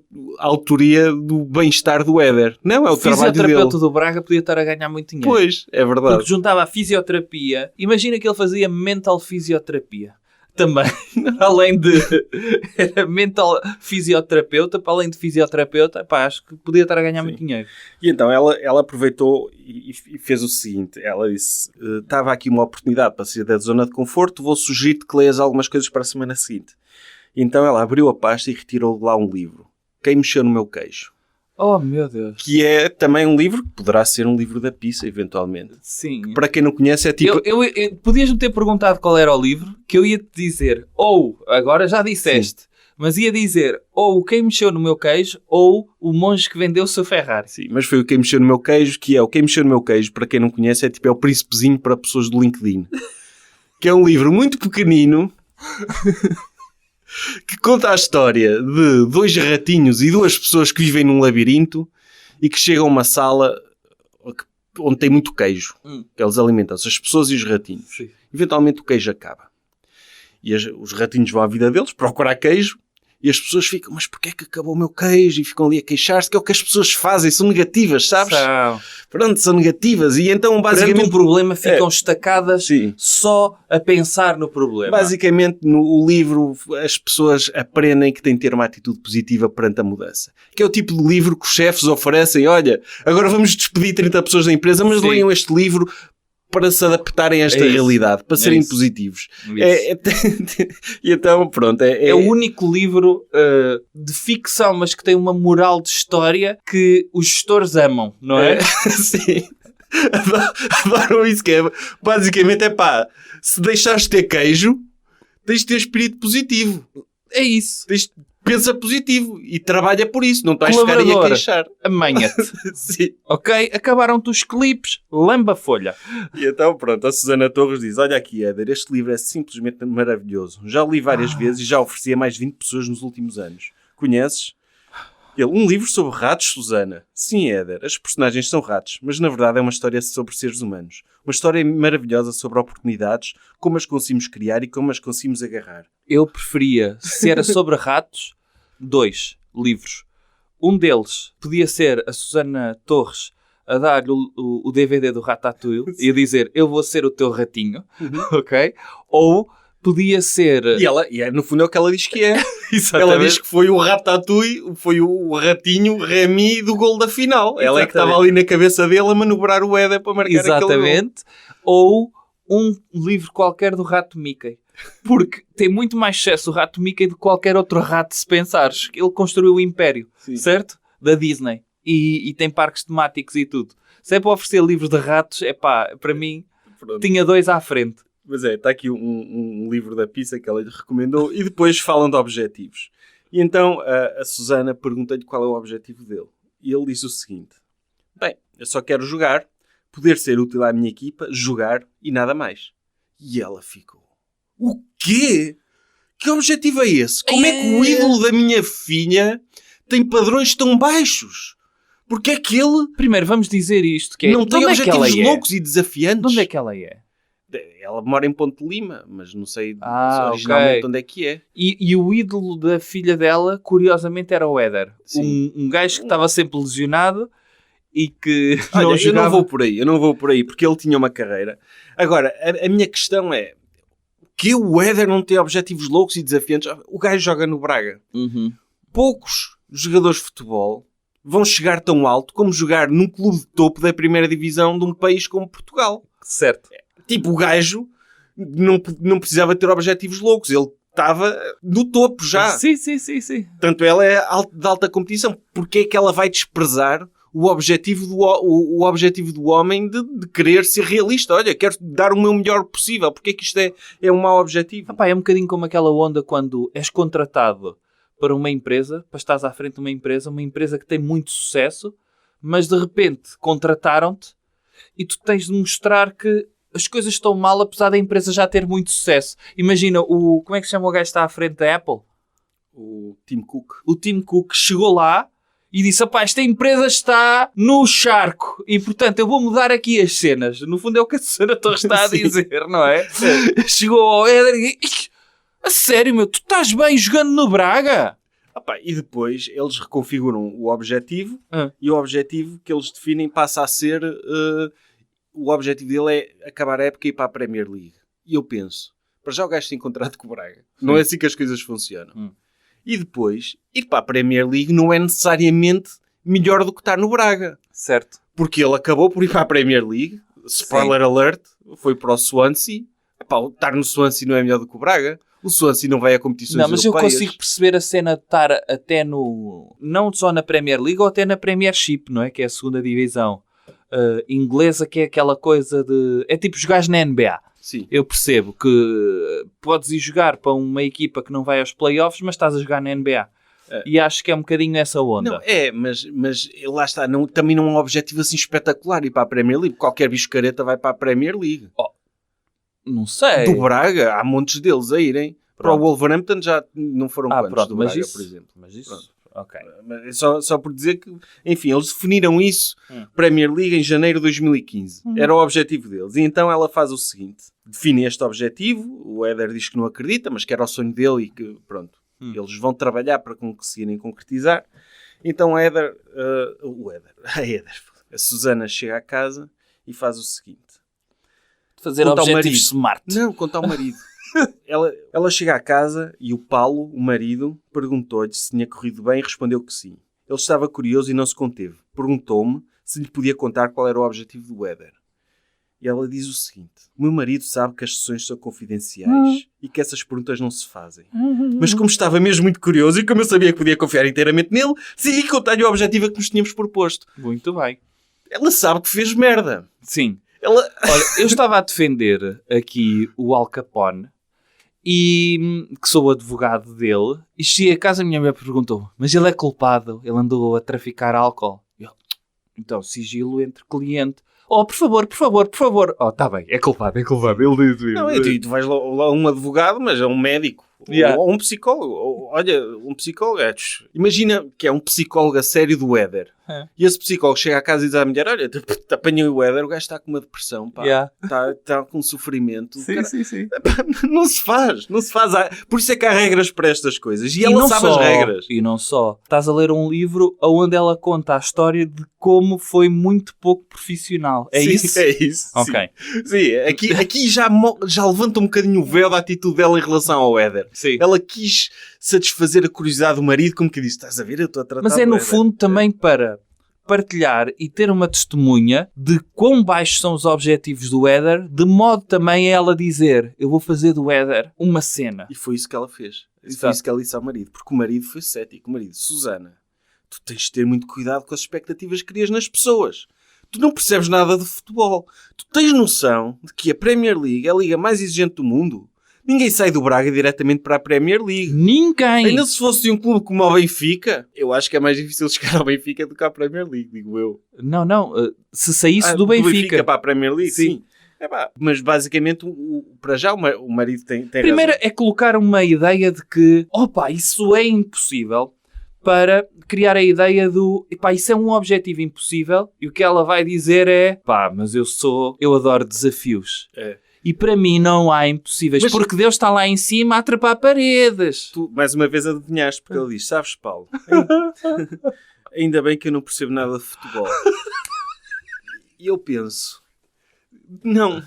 autoria do bem-estar do Éder. Não, é o trabalho dele. O fisioterapeuta do Braga podia estar a ganhar muito dinheiro. Pois, é verdade. Porque juntava a fisioterapia. Imagina que ele fazia mental fisioterapia. Também, além de era mental fisioterapeuta, para além de fisioterapeuta, pá, acho que podia estar a ganhar muito dinheiro. E então ela aproveitou e fez o seguinte, ela disse, estava aqui uma oportunidade para sair da zona de conforto, vou sugerir-te que leias algumas coisas para a semana seguinte. Então ela abriu a pasta e retirou de lá um livro, Quem Mexeu no Meu Queijo. Oh, meu Deus. Que é também um livro que poderá ser um livro da pizza, eventualmente. Sim. Que, para quem não conhece, é tipo... Podias-me ter perguntado qual era o livro, que eu ia-te dizer, agora já disseste, mas ia dizer, Quem Mexeu no Meu Queijo, ou O Monge que Vendeu o Seu Ferrari. Sim, mas foi o Quem Mexeu no Meu Queijo, que é o Quem Mexeu no Meu Queijo, para quem não conhece, é o príncipezinho para pessoas do LinkedIn. Que é um livro muito pequenino... que conta a história de 2 ratinhos e 2 pessoas que vivem num labirinto e que chegam a uma sala onde tem muito queijo. Que eles alimentam-se, as pessoas e os ratinhos. Sim. Eventualmente o queijo acaba. E os ratinhos vão à vida deles procurar queijo e as pessoas ficam, mas porquê é que acabou o meu queijo? E ficam ali a queixar-se, que é o que as pessoas fazem, são negativas, sabes? Pronto, são negativas. E então, basicamente... Perante um problema ficam estacadas só a pensar no problema. Basicamente, no livro, as pessoas aprendem que têm de ter uma atitude positiva perante a mudança. Que é o tipo de livro que os chefes oferecem, olha, agora vamos despedir 30 pessoas da empresa, mas leiam este livro para se adaptarem a esta realidade, para serem positivos. E então, pronto. É o único livro de ficção, mas que tem uma moral de história que os gestores amam, não é? Sim. Adoram isso, que é basicamente se deixares de ter queijo, tens de ter espírito positivo. É isso. Pensa positivo e trabalha por isso, não estás a ficar aí a queixar. Amanha-te. Sim. Ok? Acabaram-te os clipes, lamba a folha. E então, pronto, a Susana Torres diz, olha aqui, Éder, este livro é simplesmente maravilhoso. Já o li várias vezes e já ofereci a mais de 20 pessoas nos últimos anos. Conheces? Ele, um livro sobre ratos, Susana. Sim, Éder, as personagens são ratos, mas na verdade é uma história sobre seres humanos. Uma história maravilhosa sobre oportunidades, como as conseguimos criar e como as conseguimos agarrar. Eu preferia, se era sobre ratos, 2 livros. Um deles podia ser a Susana Torres a dar-lhe o DVD do Ratatouille e a dizer, eu vou ser o teu ratinho, ok? Ou... podia ser... E no fundo é o que ela diz que é. Ela diz que foi o Ratatouille, foi o ratinho Remy do gol da final. Ela é que estava ali na cabeça dele a manobrar o Éder para marcar aquele gol. Ou um livro qualquer do Rato Mickey. Porque tem muito mais sucesso o Rato Mickey do que qualquer outro rato, se pensares. Ele construiu o império, certo? Da Disney. E tem parques temáticos e tudo. Se é para oferecer livros de ratos, para mim, tinha 2 à frente. Mas está aqui um livro da pizza que ela lhe recomendou e depois falam de objetivos. E então a Susana pergunta-lhe qual é o objetivo dele. E ele diz o seguinte: bem, eu só quero jogar, poder ser útil à minha equipa, jogar e nada mais. E ela ficou: o quê? Que objetivo é esse? Como é que o ídolo da minha filha tem padrões tão baixos? Porque é que ele Primeiro, vamos dizer isto. Que é... não tem de onde é que ela objetivos é? loucos e desafiantes? De onde é que ela é? Ela mora em Ponte de Lima, mas não sei ok. originalmente onde é que é. E o ídolo da filha dela, curiosamente, era o Éder. Um gajo que estava sempre lesionado e que Olha, não jogava. eu não vou por aí, porque ele tinha uma carreira. Agora, a minha questão é, que o Éder não tem objetivos loucos e desafiantes? O gajo joga no Braga. Uhum. Poucos jogadores de futebol vão chegar tão alto como jogar num clube de topo da primeira divisão de um país como Portugal. Certo. Tipo, o gajo não precisava ter objetivos loucos. Ele estava no topo já. Sim. Portanto, ela é de alta competição. Porquê é que ela vai desprezar o objetivo o objetivo do homem de querer ser realista? Olha, quero dar o meu melhor possível. Porquê é que isto é um mau objetivo? Epá, é um bocadinho como aquela onda quando és contratado para uma empresa, para estares à frente de uma empresa que tem muito sucesso, mas de repente contrataram-te e tu tens de mostrar que as coisas estão mal apesar da empresa já ter muito sucesso. Imagina, como é que se chama o gajo que está à frente da Apple? O Tim Cook. O Tim Cook chegou lá e disse: "Apá, esta empresa está no charco e, portanto, eu vou mudar aqui as cenas." No fundo é o que a Susana Torres está a dizer, não é? Chegou ao Éder e disse: "A sério, meu, tu estás bem jogando no Braga?" E depois eles reconfiguram o objetivo e o objetivo que eles definem passa a ser... o objetivo dele é acabar a época e ir para a Premier League. E eu penso, para já o gajo tem contrato com o Braga. Não é assim que as coisas funcionam. E depois, ir para a Premier League não é necessariamente melhor do que estar no Braga. Certo. Porque ele acabou por ir para a Premier League. Spoiler alert, foi para o Swansea. Estar no Swansea não é melhor do que o Braga. O Swansea não vai a competições Não, mas europeias. eu consigo perceber a cena de estar até não só na Premier League ou até na Premiership, não é? Que é a segunda divisão inglesa, que é aquela coisa de... É tipo jogares na NBA. Sim. Eu percebo que podes ir jogar para uma equipa que não vai aos playoffs, mas estás a jogar na NBA. E acho que é um bocadinho essa onda. Não, mas lá está. Também não é um objetivo assim espetacular ir para a Premier League. Qualquer bicho-careta vai para a Premier League. Não sei. Do Braga, há montes deles a irem. Para o Wolverhampton já não foram quantos pronto, do Braga, por exemplo. Mas isso... Pronto. Ok. Só por dizer que, enfim, eles definiram isso, Premier League, em janeiro de 2015. Era o objetivo deles. E então ela faz o seguinte: define este objetivo, o Éder diz que não acredita, mas que era o sonho dele e que, pronto, eles vão trabalhar para conseguirem concretizar. Então a Susana chega à casa e faz o seguinte: fazer conta objetivos smart. Não, conta ao marido. Ela chega à casa e o Paulo, o marido, perguntou-lhe se tinha corrido bem e respondeu que sim. Ele estava curioso e não se conteve. Perguntou-me se lhe podia contar qual era o objetivo do Éder. E ela diz o seguinte: o meu marido sabe que as sessões são confidenciais e que essas perguntas não se fazem. Mas como estava mesmo muito curioso e como eu sabia que podia confiar inteiramente nele, decidi contar-lhe o objetivo a que nos tínhamos proposto. Muito bem. Ela sabe que fez merda. Sim. Olha, eu estava a defender aqui o Al Capone, e que sou o advogado dele, e cheguei a casa e a minha mulher perguntou: mas ele é culpado, ele andou a traficar álcool. Eu, então, sigilo entre cliente. Por favor. Tá bem, é culpado. Ele diz. Não, tu vais lá a um advogado, mas é um médico. Yeah. Ou um psicólogo. Olha, um psicólogo. Imagina que é um psicólogo a sério do Éder. E esse psicólogo chega à casa e diz à mulher: olha, apanhei o Éder, o gajo está com uma depressão, pá. Yeah. Está com sofrimento. Sim. Não se faz. Por isso é que há regras para estas coisas. E ela não sabe as regras. E não só. Estás a ler um livro onde ela conta a história de como foi muito pouco profissional. É isso? É isso. Ok. Sim, aqui já levanta um bocadinho o véu da atitude dela em relação ao Éder. Sim. Ela quis satisfazer a curiosidade do marido, como que disse: estás a ver, eu estou a tratar. Mas é no fundo também para partilhar e ter uma testemunha de quão baixos são os objetivos do Éder, de modo também a ela dizer: eu vou fazer do Éder uma cena. E foi isso que ela fez. Exato. Foi isso que ela disse ao marido. Porque o marido foi cético. O marido: Susana, tu tens de ter muito cuidado com as expectativas que crias nas pessoas. tu não percebes nada de futebol. Tu tens noção de que a Premier League é a liga mais exigente do mundo? Ninguém sai do Braga diretamente para a Premier League. Ninguém! Ainda se fosse de um clube como o Benfica, eu acho que é mais difícil chegar ao Benfica do que à Premier League, digo eu. Não. Se saísse do Benfica para a Premier League, sim. Mas basicamente, para já, o marido tem Primeiro razão. é colocar uma ideia de que, isso é impossível, para criar a ideia do, isso é um objetivo impossível, e o que ela vai dizer é, mas eu adoro desafios. É. E para mim não há impossíveis, porque Deus está lá em cima a trepar paredes. Tu, mais uma vez, adivinhaste, porque ele diz, sabes, Paulo, ainda bem que eu não percebo nada de futebol. E eu penso, não,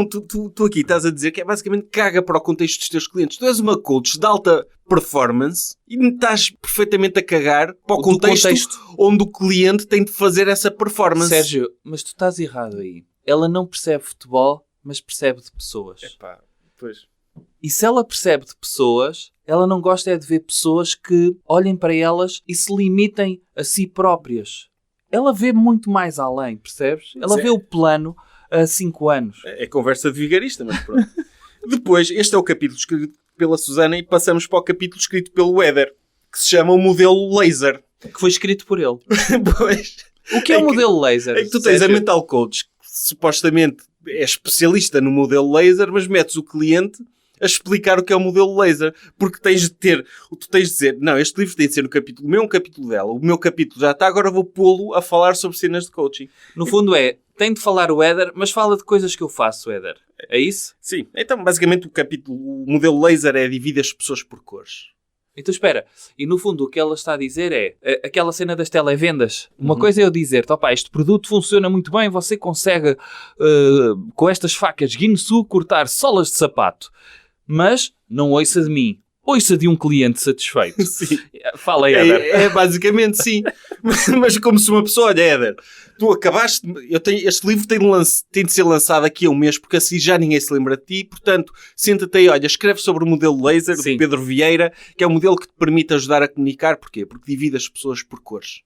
tu aqui estás a dizer que é basicamente caga para o contexto dos teus clientes. Tu és uma coach de alta performance e estás perfeitamente a cagar para o contexto onde o cliente tem de fazer essa performance. Sérgio, mas tu estás errado aí. Ela não percebe futebol, mas percebe de pessoas. Pois. E se ela percebe de pessoas, ela não gosta de ver pessoas que olhem para elas e se limitem a si próprias. Ela vê muito mais além, percebes? Ela vê o plano a 5 anos. É conversa de vigarista, mas pronto. Depois, este é o capítulo escrito pela Susana e passamos para o capítulo escrito pelo Éder, que se chama o modelo laser. Que foi escrito por ele. Pois. O que é o modelo laser? É que tu tens a mental coach, que supostamente é especialista no modelo laser, mas metes o cliente a explicar o que é o modelo laser. Porque tu tens de dizer, não, este livro tem de ser no capítulo meu, um capítulo dela. O meu capítulo já está, agora vou pô-lo a falar sobre cenas de coaching. No fundo tem de falar o Éder, mas fala de coisas que eu faço, Éder. É isso? Sim. Então, basicamente, o modelo laser divide as pessoas por cores. Então, espera. E, no fundo, o que ela está a dizer é aquela cena das televendas. Uma coisa é eu dizer-te, este produto funciona muito bem, você consegue, com estas facas Guinness, cortar solas de sapato. Mas não ouça de mim. Ouça de um cliente satisfeito. Sim. Fala, Éder. Basicamente, sim. Mas como se uma pessoa, olha, Éder, tu acabaste... este livro tem de ser lançado aqui a um mês, porque assim já ninguém se lembra de ti. Portanto, senta-te aí, olha, escreve sobre o modelo laser de Pedro Vieira, que é um modelo que te permite ajudar a comunicar. Porquê? Porque divide as pessoas por cores.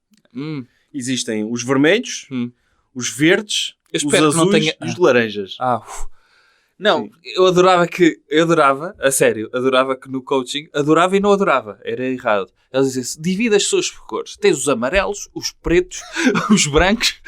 Existem os vermelhos, os verdes, os azuis e os laranjas. Não, eu adorava, a sério, adorava que no coaching, adorava e não adorava, era errado. Eles diziam-se, divide as pessoas por cores. Tens os amarelos, os pretos, os brancos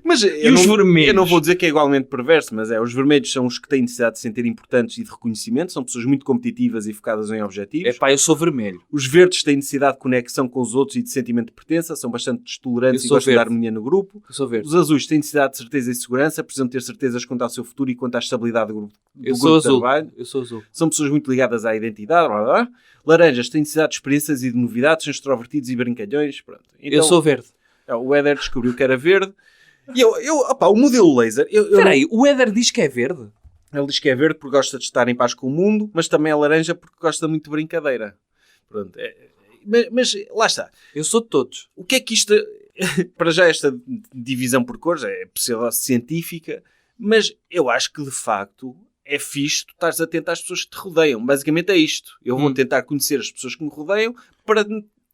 mas os vermelhos. Eu não vou dizer que é igualmente perverso, mas os vermelhos são os que têm necessidade de se sentir importantes e de reconhecimento, são pessoas muito competitivas e focadas em objetivos. Eu sou vermelho. Os verdes têm necessidade de conexão com os outros e de sentimento de pertença, são bastante tolerantes e gostam de harmonia no grupo. Eu sou verde. Os azuis têm necessidade de certeza e segurança, precisam ter certezas quanto ao seu futuro e quanto à estabilidade do grupo de trabalho. Eu sou azul. São pessoas muito ligadas à identidade. Blá, blá. Laranjas têm necessidade de experiências e de novidades, são extrovertidos e brincalhões. Pronto. Então, eu sou verde. O Éder descobriu que era verde. E o modelo laser... Peraí, o Éder diz que é verde? Ele diz que é verde porque gosta de estar em paz com o mundo, mas também é laranja porque gosta muito de brincadeira. Pronto. Mas lá está. Eu sou de todos. O que é que isto... Para já esta divisão por cores é pseudo-científica, mas eu acho que de facto é fixe tu estares atento às pessoas que te rodeiam. Basicamente é isto. Eu vou tentar conhecer as pessoas que me rodeiam para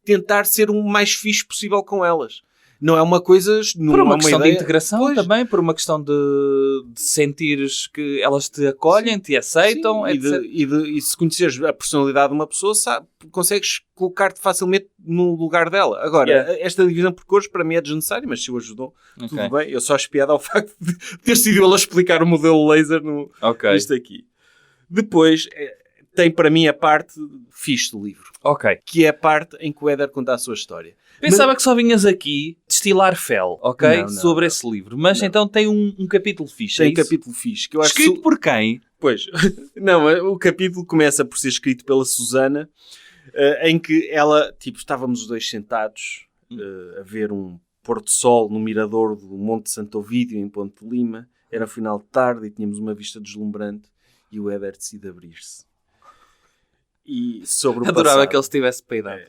tentar ser o mais fixe possível com elas. Não é uma coisa... Não por uma é questão ideia... de integração também, por uma questão de sentires que elas te acolhem, te aceitam, sim, etc. E se conheceres a personalidade de uma pessoa, consegues colocar-te facilmente no lugar dela. Agora, esta divisão por cores para mim é desnecessária, mas se o ajudou, tudo bem. Eu só acho piada ao facto de ter sido ele a explicar o modelo laser nisto aqui. Depois... tem para mim a parte fixe do livro. Que é a parte em que o Éder conta a sua história. Pensava que só vinhas aqui destilar fel, sobre esse livro. Mas então tem um capítulo fixe. Tem um capítulo fixe. Que eu acho escrito por quem? Pois. Não, o capítulo começa por ser escrito pela Susana, em que ela, estávamos os dois sentados a ver um pôr do sol no mirador do Monte Santo Ovídio, em Ponte de Lima. Era final de tarde e tínhamos uma vista deslumbrante e o Éder decide abrir-se. E sobre o adorava passado. que ele estivesse peidado.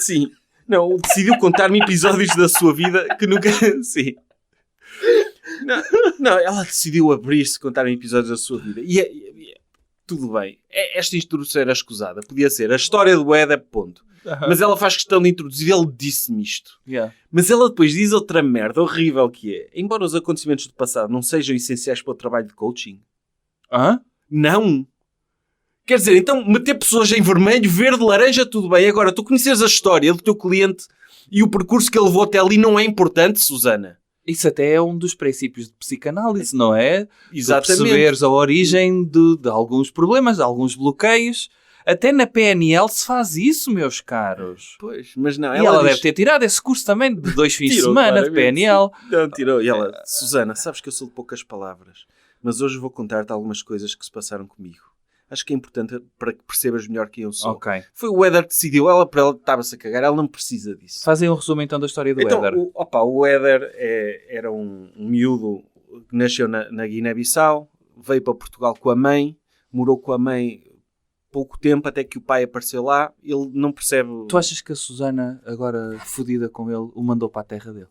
Sim. Não, decidiu contar-me episódios da sua vida que nunca... Sim. Não, ela decidiu abrir-se, contar-me episódios da sua vida. tudo bem. Esta introdução era escusada. Podia ser a história do Éder, ponto. Mas ela faz questão de introduzir. Ele disse-me isto. Yeah. Mas ela depois diz outra merda horrível que é. Embora os acontecimentos do passado não sejam essenciais para o trabalho de coaching. Hã? Não. Quer dizer, então meter pessoas em vermelho, verde, laranja, tudo bem. Agora, tu conheces a história do teu cliente e o percurso que ele levou até ali não é importante, Susana? Isso até é um dos princípios de psicanálise, não é? Exatamente. Tu perceberes a origem de alguns problemas, de alguns bloqueios. Até na PNL se faz isso, meus caros. Pois, mas não. E ela diz... deve ter tirado esse curso também de 2 fins de Tirou, semana de claramente. PNL. Não, tirou. E ela, Susana, sabes que eu sou de poucas palavras, mas hoje vou contar-te algumas coisas que se passaram comigo. Acho que é importante para que percebas melhor quem eu sou. Ok. Foi o Éder que decidiu. Ela estava-se a cagar. Ela não precisa disso. Fazem um resumo então da história do Então, Éder. o Éder era um miúdo que nasceu na Guiné-Bissau, veio para Portugal com a mãe, morou com a mãe pouco tempo até que o pai apareceu lá. Ele não percebe... Tu achas que a Susana, agora fodida com ele, o mandou para a terra dele?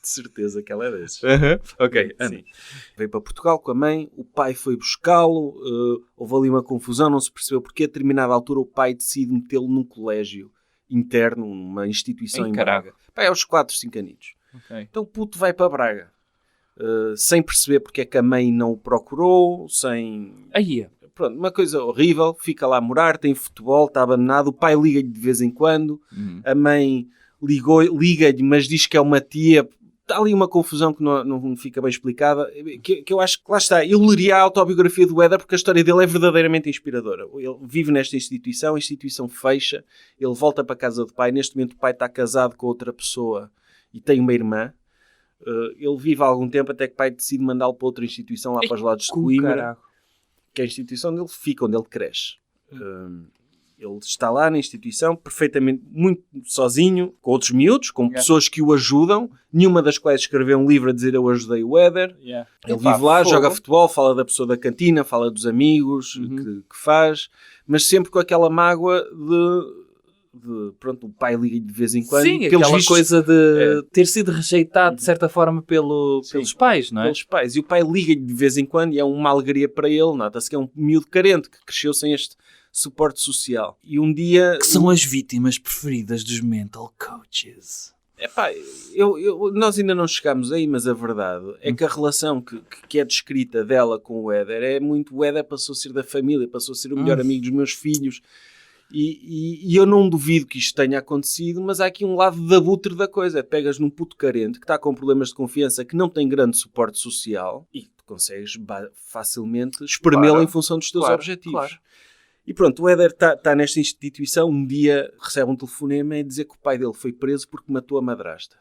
De certeza que ela é desses. Ok. Sim. Veio para Portugal com a mãe, o pai foi buscá-lo, houve ali uma confusão, não se percebeu porque a determinada altura o pai decide metê-lo num colégio interno, numa instituição em Braga. Pai, aos 4, 5 aninhos. Okay. Então o puto vai para Braga, sem perceber porque é que a mãe não o procurou, sem... Aí é. Pronto, uma coisa horrível, fica lá a morar, tem futebol, está abandonado, o pai liga-lhe de vez em quando, a mãe liga-lhe, mas diz que é uma tia. Está ali uma confusão que não fica bem explicada, que eu acho que lá está. Eu leria a autobiografia do Éder porque a história dele é verdadeiramente inspiradora. Ele vive nesta instituição, a instituição fecha, ele volta para a casa do pai. Neste momento o pai está casado com outra pessoa e tem uma irmã. Ele vive há algum tempo até que o pai decide mandá-lo para outra instituição lá para os lados de Coimbra, que é a instituição onde ele fica, onde ele cresce. Ele está lá na instituição, perfeitamente, muito sozinho, com outros miúdos, com pessoas que o ajudam, nenhuma das quais escreveu um livro a dizer eu ajudei o Éder. Ele vive lá, joga futebol, fala da pessoa da cantina, fala dos amigos que faz, mas sempre com aquela mágoa de pronto, o pai liga-lhe de vez em quando. Sim, aquela coisa de ter sido rejeitado de certa forma pelos pais, não é? Pelos pais. E o pai liga-lhe de vez em quando e é uma alegria para ele. Nota-se que é um miúdo carente que cresceu sem este suporte social. E um dia... Que são as vítimas preferidas dos mental coaches. Epá, nós ainda não chegámos aí, mas a verdade é que a relação que é descrita dela com o Éder é muito... O Éder passou a ser da família, passou a ser o melhor amigo dos meus filhos. E eu não duvido que isto tenha acontecido, mas há aqui um lado de abutre da coisa. Pegas num puto carente que está com problemas de confiança, que não tem grande suporte social e tu consegues facilmente espremê-lo em função dos teus objetivos. Claro. E pronto, o Éder está nesta instituição. Um dia recebe um telefonema e dizer que o pai dele foi preso porque matou a madrasta.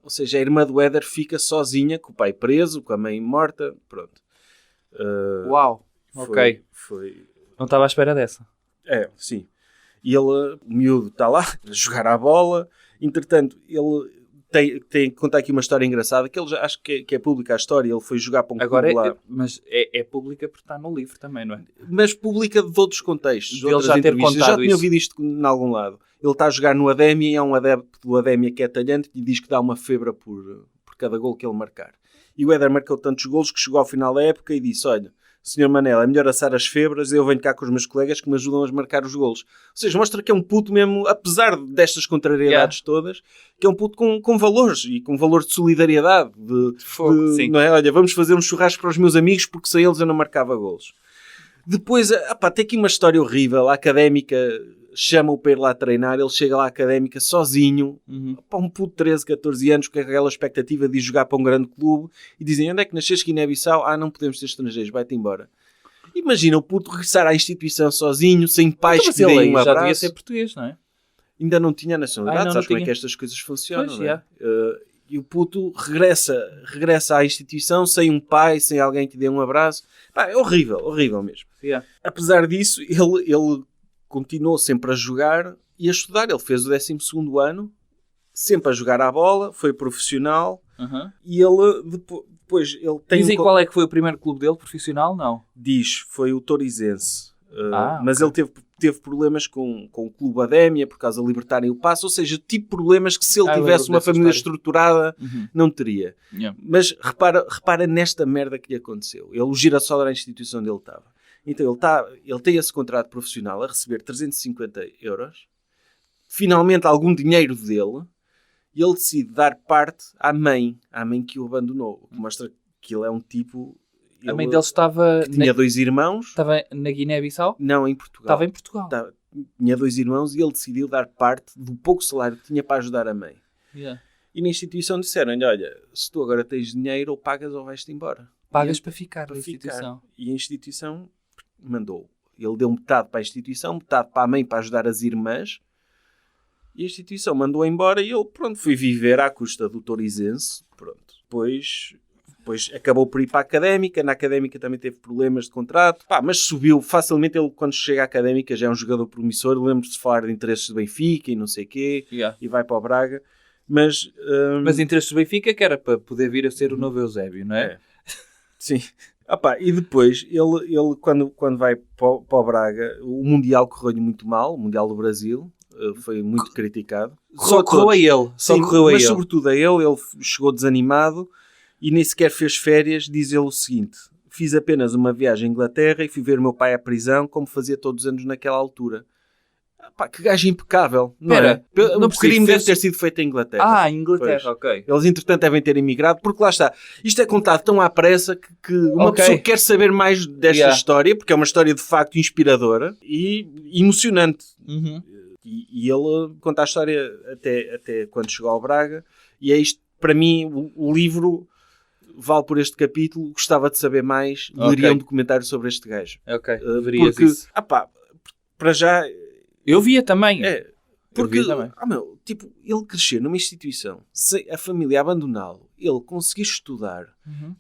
Ou seja, a irmã do Éder fica sozinha, com o pai preso, com a mãe morta. Pronto. Uau, ok. Não estava à espera dessa. Sim. E ele, o miúdo, está lá a jogar à bola. Entretanto, ele tem que contar aqui uma história engraçada, que ele já acho que é pública a história. Ele foi jogar para um clube lá. Mas é pública porque está no livro também, não é? Mas pública de outros contextos. De ele já ter contado já tinha ouvido isto em algum lado. Ele está a jogar no Adémia e há um adepto do Adémia que é talhante e diz que dá uma febra por cada gol que ele marcar. E o Éder marcou tantos golos que chegou ao final da época e disse, olha, Sr. Manel, é melhor assar as febras, eu venho cá com os meus colegas que me ajudam a marcar os golos. Ou seja, mostra que é um puto mesmo, apesar destas contrariedades todas, que é um puto com valores e com valores de solidariedade. Sim. Não é? Olha, vamos fazer um churrasco para os meus amigos porque sem eles eu não marcava golos. Depois, tem aqui uma história horrível. A Académica chama-o para ir lá treinar, ele chega lá à Académica sozinho, para um puto de 13, 14 anos, com aquela expectativa de ir jogar para um grande clube, e dizem, onde é que nasceste, Guiné-Bissau? Não podemos ser estrangeiros, vai-te embora. Imagina o puto regressar à instituição sozinho, sem pais que lhe deem um abraço. Já devia ser português, não é? Ainda não tinha nacionalidade, sabes como é que estas coisas funcionam, não é? E o puto regressa à instituição sem um pai, sem alguém que lhe dê um abraço. É horrível, horrível mesmo. Apesar disso, ele continuou sempre a jogar e a estudar. Ele fez o 12º ano, sempre a jogar à bola, foi profissional e ele depois ele tem... Dizem qual é que foi o primeiro clube dele, profissional? Não. Diz, foi o Torizense. Mas ele teve problemas com o clube Adémia por causa de libertarem o passe, ou seja, tipo problemas que se ele tivesse uma família estruturada não teria. Mas repara nesta merda que lhe aconteceu. O Girassol era a instituição onde ele estava. Então ele tem esse contrato profissional a receber 350 euros, finalmente algum dinheiro dele, e ele decide dar parte à mãe que o abandonou. O que mostra que ele é um tipo... A mãe dele estava... Tinha 2 irmãos. Estava na Guiné-Bissau? Não, em Portugal. Estava em Portugal. Tinha 2 irmãos e ele decidiu dar parte do pouco salário que tinha para ajudar a mãe. Yeah. E na instituição disseram-lhe, olha, se tu agora tens dinheiro, ou pagas ou vais-te embora. Pagas para ficar na instituição. E a instituição mandou. Ele deu metade para a instituição, metade para a mãe para ajudar as irmãs. E a instituição mandou-o embora e ele, pronto, foi viver à custa do Torizense. Pronto. Depois acabou por ir para a Académica. Na Académica também teve problemas de contrato. Mas subiu facilmente. Ele, quando chega à Académica, já é um jogador promissor. Lembro-se de falar de interesses do Benfica e não sei o quê. Yeah. E vai para o Braga. Mas interesses do Benfica que era para poder vir a ser o novo Eusébio, não é? Sim. E depois, ele quando vai para o Braga, o Mundial correu-lhe muito mal. O Mundial do Brasil. Foi muito criticado. Só correu a ele. Mas sobretudo a ele. Ele chegou desanimado. E nem sequer fez férias, diz ele o seguinte: fiz apenas uma viagem à Inglaterra e fui ver o meu pai à prisão, como fazia todos os anos naquela altura. Que gajo impecável, não é? O crime deve ter sido feito em Inglaterra. Inglaterra, ok. Eles, entretanto, devem ter emigrado, porque lá está. Isto é contado tão à pressa que uma pessoa quer saber mais desta história, porque é uma história de facto inspiradora e emocionante. Uhum. E ele conta a história até quando chegou ao Braga, e é isto, para mim, o livro... vale por este capítulo, gostava de saber mais, leria um documentário sobre este gajo. Ok, verias isso. Para já... Eu via também. Porque, ele crescer numa instituição, a família abandoná-lo, ele conseguir estudar,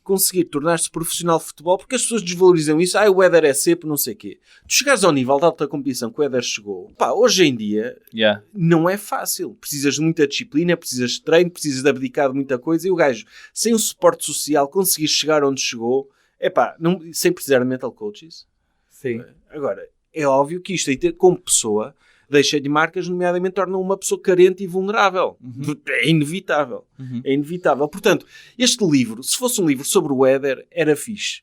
conseguir tornar-se profissional de futebol, porque as pessoas desvalorizam isso. O Éder é cepo, não sei o quê. Tu chegares ao nível de alta competição que o Éder chegou, hoje em dia, não é fácil. Precisas de muita disciplina, precisas de treino, precisas de abdicar de muita coisa, e o gajo, sem o suporte social, conseguir chegar onde chegou, sem precisar de mental coaches. Sim. Agora, é óbvio que isto, como pessoa, deixa-lhe marcas, nomeadamente torna uma pessoa carente e vulnerável. É inevitável. É inevitável. Portanto, este livro, se fosse um livro sobre o Éder, era fixe.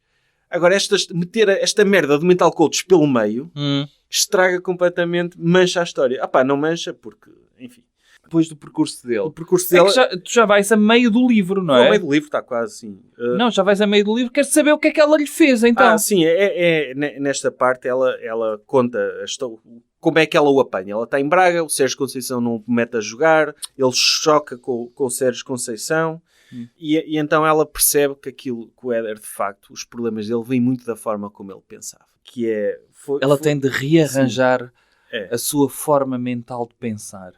Agora, meter esta merda do mental coach pelo meio, estraga completamente, mancha a história. Não mancha porque, enfim. Depois do percurso dele. O percurso dele... tu já vais a meio do livro, não é? A meio do livro está quase, sim. Não, já vais a meio do livro. Queres saber o que é que ela lhe fez, então? Sim. Nesta parte, ela conta como é que ela o apanha. Ela está em Braga, o Sérgio Conceição não o mete a jogar, ele choca com o Sérgio Conceição, e então ela percebe que o Éder, de facto, os problemas dele vêm muito da forma como ele pensava. Ela tem de rearranjar... a sua forma mental de pensar.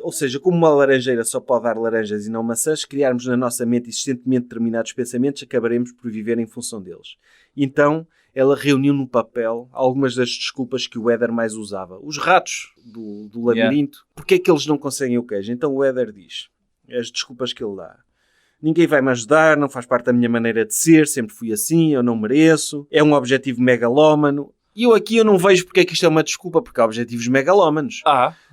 Ou seja, como uma laranjeira só pode dar laranjas e não maçãs, se criarmos na nossa mente existentemente determinados pensamentos, acabaremos por viver em função deles. Então, ela reuniu no papel algumas das desculpas que o Éder mais usava. Os ratos do labirinto. Porque é que eles não conseguem o queijo? Então o Éder diz, as desculpas que ele dá: ninguém vai me ajudar, não faz parte da minha maneira de ser, sempre fui assim, eu não mereço, é um objetivo megalómano. E eu não vejo porque é que isto é uma desculpa, porque há objetivos megalómanos.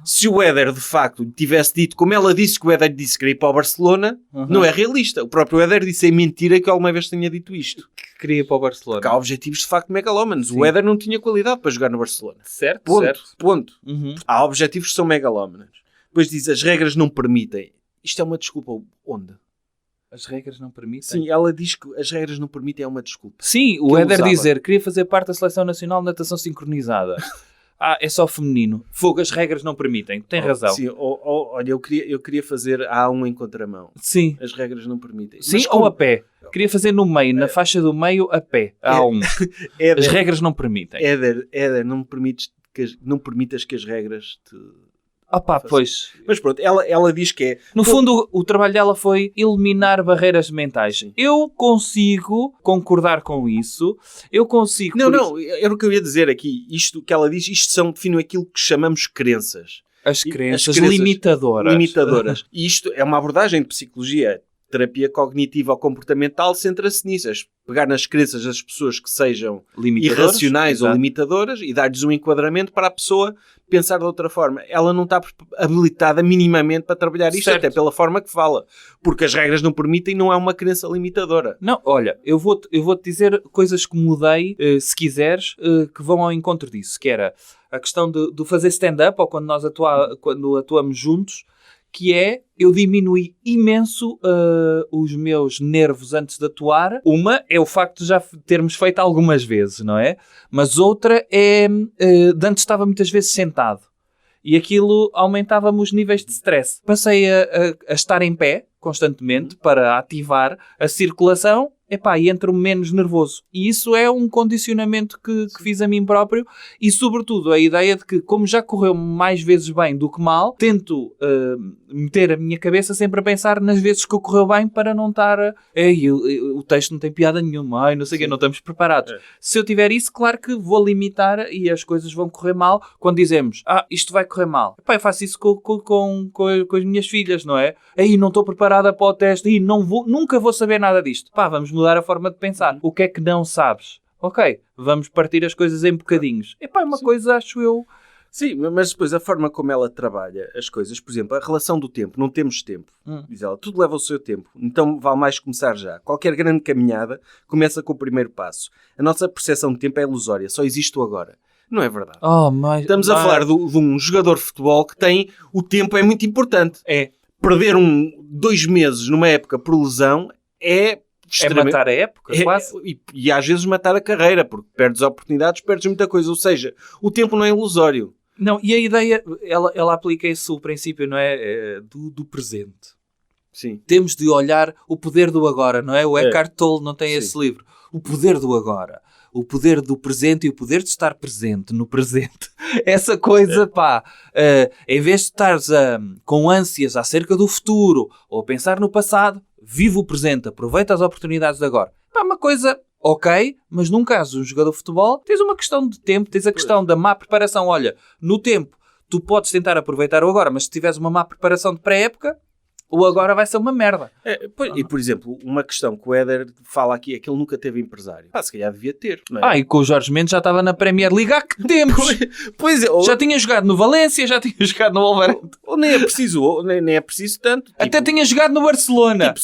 Se o Éder, de facto, tivesse dito, como ela disse que o Éder disse que queria ir para o Barcelona, não é realista. O próprio Éder disse, é mentira que alguma vez tenha dito isto. Que queria ir para o Barcelona. Porque há objetivos, de facto, megalómanos. Sim. O Éder não tinha qualidade para jogar no Barcelona. Certo. Ponto. Há objetivos que são megalómanos. Depois diz, as regras não permitem. Isto é uma desculpa onde? As regras não permitem? Sim, ela diz que as regras não permitem, é uma desculpa. Sim, o Éder dizer que queria fazer parte da Seleção Nacional de Natação Sincronizada. É só feminino. Fogo, as regras não permitem. Tem razão. Sim, olha, eu queria fazer A1 em contramão. Sim. As regras não permitem. Sim, ou a pé. Queria fazer no meio, na faixa do meio, a pé. A1. As regras não permitem. Éder, não permitas que as regras te... Pois. Mas pronto, ela diz que é... No fundo, o trabalho dela foi eliminar barreiras mentais. Sim. Eu consigo concordar com isso. Eu consigo... Não, era o que eu ia dizer aqui. Isto que ela diz, define aquilo que chamamos crenças. As crenças limitadoras. E isto é uma abordagem de psicologia terapia cognitiva ou comportamental centra-se nisso. Pegar nas crenças das pessoas que sejam irracionais ou limitadoras e dar-lhes um enquadramento para a pessoa pensar de outra forma. Ela não está habilitada minimamente para trabalhar isto, até pela forma que fala. Porque as regras não permitem, não é uma crença limitadora. Não, olha, eu vou-te dizer coisas que mudei, se quiseres, que vão ao encontro disso. Que era a questão de fazer stand-up, ou quando nós atuamos juntos, que é, eu diminui imenso os meus nervos antes de atuar. Uma é o facto de já termos feito algumas vezes, não é? Mas outra é, de antes estava muitas vezes sentado. E aquilo aumentava-me os níveis de stress. Passei a estar em pé, constantemente, para ativar a circulação, e entro menos nervoso. E isso é um condicionamento que fiz a mim próprio, e sobretudo a ideia de que, como já correu mais vezes bem do que mal, tento meter a minha cabeça sempre a pensar nas vezes que correu bem, para não estar o texto não tem piada nenhuma, não sei o quê, não estamos preparados. Se eu tiver isso, claro que vou limitar e as coisas vão correr mal. Quando dizemos, isto vai correr mal, eu faço isso com as minhas filhas, não é? Não estou preparada para o teste, nunca vou saber nada disto. Vamos mudar a forma de pensar. O que é que não sabes? Ok, vamos partir as coisas em bocadinhos. Uma coisa, acho eu... Sim, mas depois a forma como ela trabalha as coisas, por exemplo, a relação do tempo, não temos tempo, diz ela, tudo leva o seu tempo, então vale mais começar já. Qualquer grande caminhada começa com o primeiro passo. A nossa percepção de tempo é ilusória, só existe o agora. Não é verdade. Estamos a falar de um jogador de futebol que tem... O tempo é muito importante. Perder 2 meses numa época por lesão é matar a época, quase. E às vezes matar a carreira, porque perdes oportunidades, perdes muita coisa. Ou seja, o tempo não é ilusório. Não, e a ideia, ela aplica esse o princípio, não é? Do presente. Sim. Temos de olhar o poder do agora, não é? O Eckhart Tolle não tem esse livro. O poder do agora. O poder do presente e o poder de estar presente no presente. Essa coisa, em vez de estares com ânsias acerca do futuro ou a pensar no passado, vive o presente, aproveita as oportunidades de agora. Uma coisa, ok, mas num caso de um jogador de futebol, tens uma questão de tempo, tens a questão da má preparação. Olha, no tempo, tu podes tentar aproveitar o agora, mas se tiveres uma má preparação de pré-época, o agora vai ser uma merda. E, por exemplo, uma questão que o Éder fala aqui é que ele nunca teve empresário. Se calhar devia ter. Não é? E com o Jorge Mendes já estava na Premier League há que tempos. Pois é. Já tinha jogado no Valência, já tinha jogado no Wolverhampton. Ou nem é preciso tanto. Até tinha jogado no Barcelona.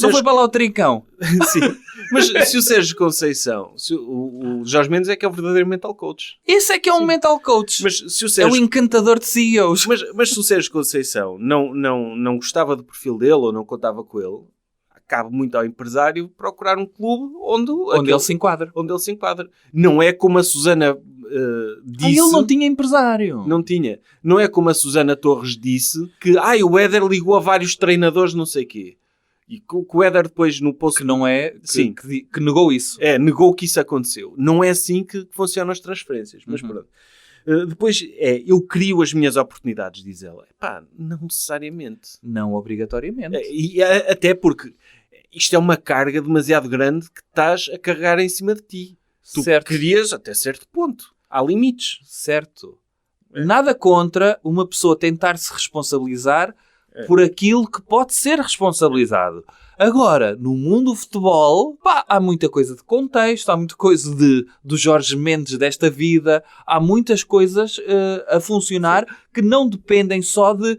Não foi para lá o Trincão. Sim. Mas se o Sérgio Conceição, o Jorge Mendes é que é o verdadeiro mental coach. Esse é que é um mental coach. Mas se o Sérgio... É um encantador de CEOs. Mas se o Sérgio Conceição não gostava do perfil dele ou não contava com ele, cabe muito ao empresário procurar um clube onde ele se enquadra. Não é como a Susana disse... ele não tinha empresário. Não tinha. Não é como a Susana Torres disse que o Éder ligou a vários treinadores não sei quê. E que o Éder depois no post... Que não é... Que negou isso. Negou que isso aconteceu. Não é assim que funcionam as transferências. Mas pronto. Depois eu crio as minhas oportunidades, diz ela. Não necessariamente. Não obrigatoriamente. Até porque isto é uma carga demasiado grande que estás a carregar em cima de ti. Tu querias até certo ponto. Há limites. Certo. Nada contra uma pessoa tentar se responsabilizar por aquilo que pode ser responsabilizado. Agora, no mundo do futebol, há muita coisa de contexto, há muita coisa do Jorge Mendes desta vida, há muitas coisas a funcionar que não dependem só de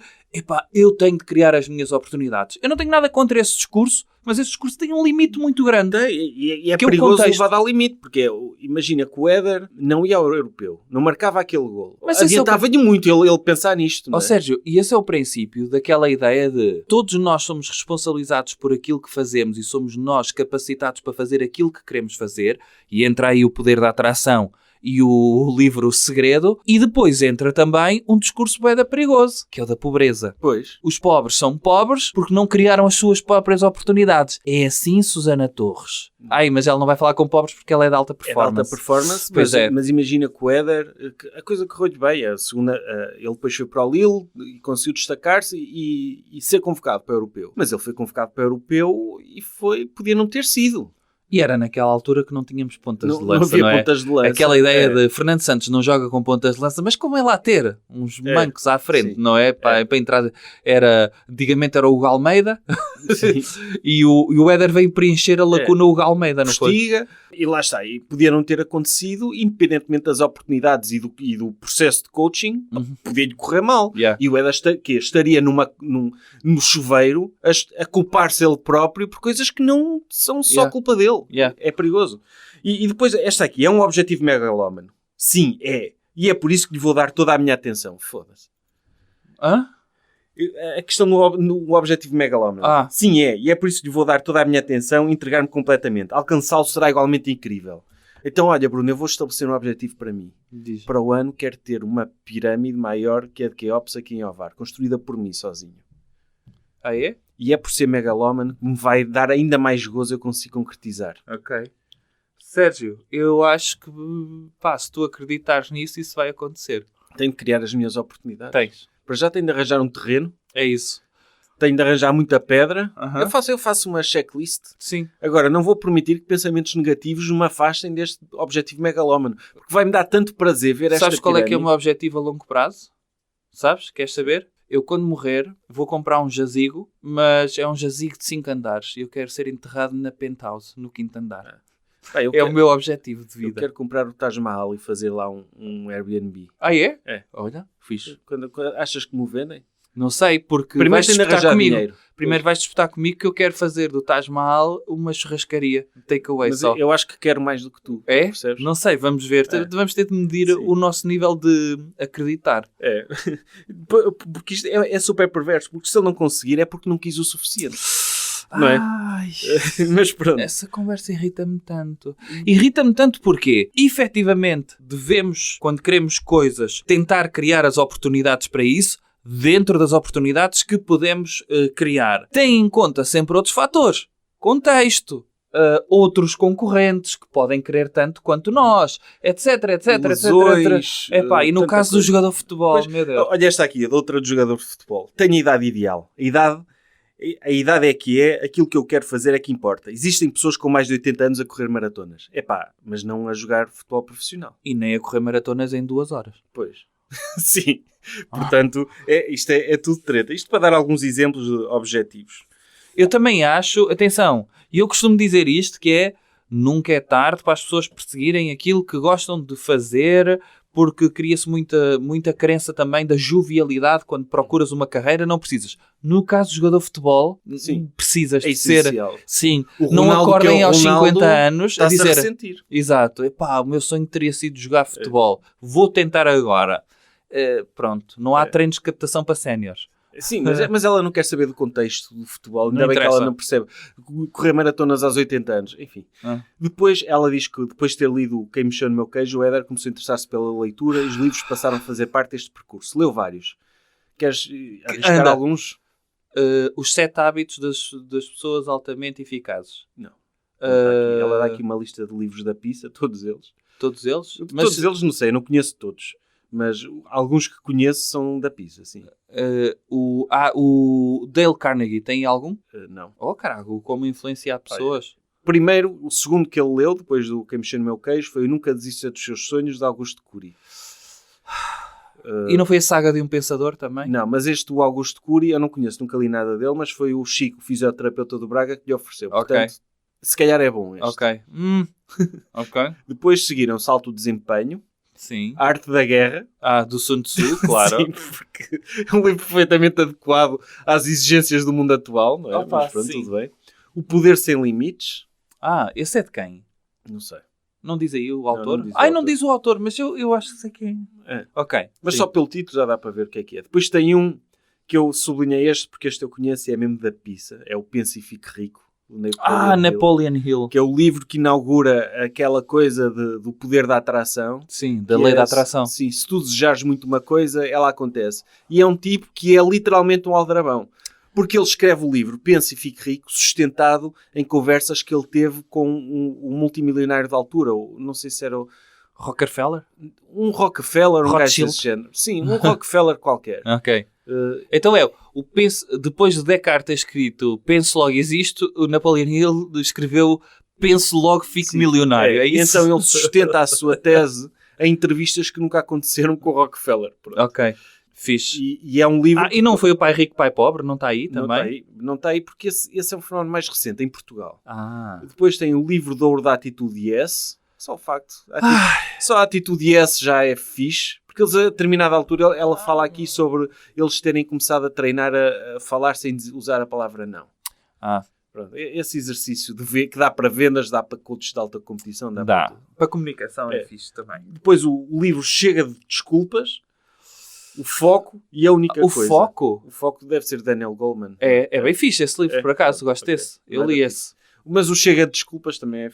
eu tenho de criar as minhas oportunidades. Eu não tenho nada contra esse discurso, mas esse discurso tem um limite muito grande. E é perigoso levado ao limite, porque imagina que o Éder não ia ao europeu, não marcava aquele golo. Adiantava-lhe muito ele pensar nisto. Não é? Sérgio, e esse é o princípio daquela ideia de todos nós somos responsabilizados por aquilo que fazemos e somos nós capacitados para fazer aquilo que queremos fazer, e entra aí o poder da atração e o livro O Segredo, e depois entra também um discurso bué perigoso, que é o da pobreza. Pois. Os pobres são pobres porque não criaram as suas próprias oportunidades. É assim, Susana Torres. Mas ela não vai falar com pobres porque ela é de alta performance. É de alta performance, mas imagina que o Éder, a coisa correu-lhe bem. Ele depois foi para o Lille e conseguiu destacar-se e ser convocado para o europeu. Mas ele foi convocado para o europeu e podia não ter sido. E era naquela altura que não tínhamos pontas de lança, não havia não é? pontas de lança. Aquela ideia de Fernando Santos não joga com pontas de lança, mas como é lá ter uns mancos à frente, sim. não é? Para entrar, antigamente era o Hugo Almeida e o Éder veio preencher a lacuna Hugo Almeida, não foi? Postiga, e lá está. E podia não ter acontecido, independentemente das oportunidades e do processo de coaching, podia-lhe correr mal. Yeah. E o Éder estaria no chuveiro a culpar-se ele próprio por coisas que não são só culpa dele. Yeah. É perigoso. E depois, esta aqui, é um objetivo megalómano. Sim, é. E é por isso que lhe vou dar toda a minha atenção. Foda-se. Hã? A questão no objetivo megalómano. Sim, é. E é por isso que lhe vou dar toda a minha atenção e entregar-me completamente. Alcançá-lo será igualmente incrível. Então, olha, Bruno, eu vou estabelecer um objetivo para mim. Diz. Para o ano, quero ter uma pirâmide maior que a de Quéops aqui em Ovar, construída por mim sozinho. Ah, é? E é por ser megalómano que me vai dar ainda mais gozo eu consigo concretizar. Ok. Sérgio, eu acho que, se tu acreditares nisso, isso vai acontecer. Tenho de criar as minhas oportunidades. Tens. Para já tenho de arranjar um terreno. É isso. Tenho de arranjar muita pedra. Uh-huh. Eu faço uma checklist. Sim. Agora, não vou permitir que pensamentos negativos me afastem deste objetivo megalómano. Porque vai-me dar tanto prazer ver esta Sabes qual pirâmide. é que é o meu objetivo a longo prazo? Sabes? Queres saber? Eu, quando morrer, vou comprar um jazigo, mas é um jazigo de 5 andares. E eu quero ser enterrado na penthouse, no 5º andar. O meu objetivo de vida. Eu quero comprar o Taj Mahal e fazer lá um Airbnb. Ah, é? É. Olha, fixe. Quando achas que me o vendem? Não sei, porque Primeiro vais tenho de disputar arranjar comigo. dinheiro. Primeiro vais disputar comigo que eu quero fazer do Taj Mahal uma churrascaria. Takeaway Mas só. eu acho que quero mais do que tu. É? Percebes? Não sei, vamos ver. Vamos ter de medir o nosso nível de acreditar. É. Porque isto é super perverso. Porque se ele não conseguir é porque não quis o suficiente. Não é? Ai, mas pronto. essa conversa irrita-me tanto. Irrita-me tanto porque, efetivamente, devemos, quando queremos coisas, tentar criar as oportunidades para isso, dentro das oportunidades que podemos criar. Tem em conta sempre outros fatores. Contexto. Outros concorrentes que podem querer tanto quanto nós, etc, etc, Lesões, etc. E no caso do jogador de futebol, meu Deus. Olha esta aqui, a da outra do jogador de futebol. Tenho a idade ideal. A idade é que é, aquilo que eu quero fazer é que importa. Existem pessoas com mais de 80 anos a correr maratonas. Mas não a jogar futebol profissional. E nem a correr maratonas em 2 horas. Pois. Sim. Portanto, isto é tudo treta. Isto para dar alguns exemplos objetivos. Eu também acho, atenção, e eu costumo dizer isto, que é, nunca é tarde para as pessoas perseguirem aquilo que gostam de fazer, porque cria-se muita crença também da jovialidade. Quando procuras uma carreira, não precisas. No caso do jogador de futebol, sim, precisas de ser... Sim, não acordem aos 50 anos a dizer... ressentir. Exato. O meu sonho teria sido jogar futebol. Vou tentar agora. Pronto, não há treinos de captação para séniores. Sim, mas ela não quer saber do contexto do futebol. Ainda bem que ela não percebe. Correr maratonas aos 80 anos. Enfim. Depois, ela diz que depois de ter lido Quem Mexeu no Meu Queijo, o Éder começou a interessar-se pela leitura e os livros passaram a fazer parte deste percurso. Leu vários. Queres arriscar alguns? Os 7 hábitos das pessoas altamente eficazes. Não. Ela dá aqui uma lista de livros da pizza, todos eles. Todos eles? Todos eles, não sei, não conheço todos. Mas alguns que conheço são da pizza, sim. O Dale Carnegie tem algum? Não. Oh, caraca, como influenciar pessoas. Primeiro, o segundo que ele leu, depois do Quem Mexeu no Meu Queijo, foi o Nunca Desista dos Seus Sonhos, de Augusto Cury. E não foi a saga de um pensador também? Não, mas o Augusto Cury, eu não conheço, nunca li nada dele, mas foi o Chico, o fisioterapeuta do Braga, que lhe ofereceu. Portanto, se calhar é bom este. Ok. Depois seguiram Salto de Desempenho. Sim. Arte da Guerra. Do Sun Tzu, claro. Sim, porque é um livro perfeitamente adequado às exigências do mundo atual, não é? Mas pronto, tudo bem. O Poder Sem Limites. Esse é de quem? Não sei. Não diz aí o autor? Não diz o autor, mas eu acho que sei quem é. Ok. Mas só pelo título já dá para ver o que é. Depois tem um que eu sublinhei porque este eu conheço e é mesmo da pizza. É o Pense e Fique Rico. Napoleon Hill. Que é o livro que inaugura aquela coisa do poder da atração. Sim, da lei da atração. Sim, se tu desejares muito uma coisa, ela acontece. E é um tipo que é literalmente um aldrabão. Porque ele escreve o livro Pense e Fique Rico, sustentado em conversas que ele teve com um multimilionário de altura. Não sei se era o Rockefeller? Um Rockefeller, um gajo desse género. Sim, um Rockefeller qualquer. Ok. Então depois de Descartes ter escrito Penso Logo Existo, o Napoleon Hill escreveu penso logo fico milionário. É isso? Então ele sustenta a sua tese em entrevistas que nunca aconteceram com o Rockefeller. Pronto. Ok, fixe. E é um livro... E não foi o Pai Rico, Pai Pobre? Não está aí Não também? não está aí porque esse é um fenómeno mais recente em Portugal. Ah. Depois tem o livro de ouro da Atitude Yes. Só o facto. Só a Atitude Yes já é fixe. Porque eles, a determinada altura, ela fala aqui sobre eles terem começado a treinar a falar sem usar a palavra não. Pronto, esse exercício de ver, que dá para vendas, dá para coaches de alta competição. Dá. Para tudo. Para comunicação é fixe também. Depois o livro chega de desculpas, o foco e a única coisa. O foco deve ser Daniel Goleman. é bem fixe esse livro, por acaso, gosto desse. Eu li esse. Mas o chega de desculpas também é,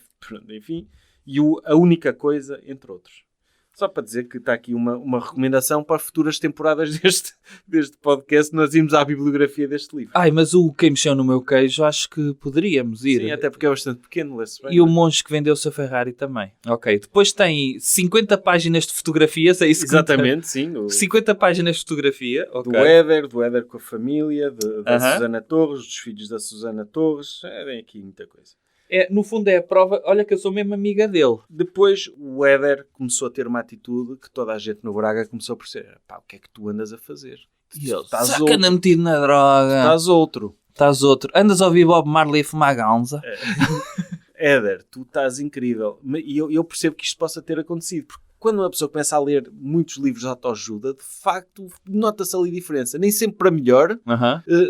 enfim, e a única coisa, entre outros. Só para dizer que está aqui uma recomendação para futuras temporadas deste podcast. Nós irmos à bibliografia deste livro. Mas o Quem Mexeu no Meu Queijo acho que poderíamos ir. Sim, até porque é bastante pequeno, lê-se bem. E o Monge que Vendeu o seu Ferrari também. Ok, depois tem 50 páginas de fotografias, é isso que exatamente, sim. 50 páginas de fotografia. Do Éder com a família, da Susana Torres, dos filhos da Susana Torres. Vem aqui muita coisa. No fundo é a prova, olha que eu sou mesmo amiga dele. Depois o Éder começou a ter uma atitude que toda a gente no Braga começou a perceber. Pá, o que é que tu andas a fazer? Saca-na metido na droga. Estás outro. Andas a ouvir Bob Marley fumar ganza. Éder, tu estás incrível. E eu percebo que isto possa ter acontecido. Porque quando uma pessoa começa a ler muitos livros de autoajuda, de facto, nota-se ali diferença. Nem sempre para melhor,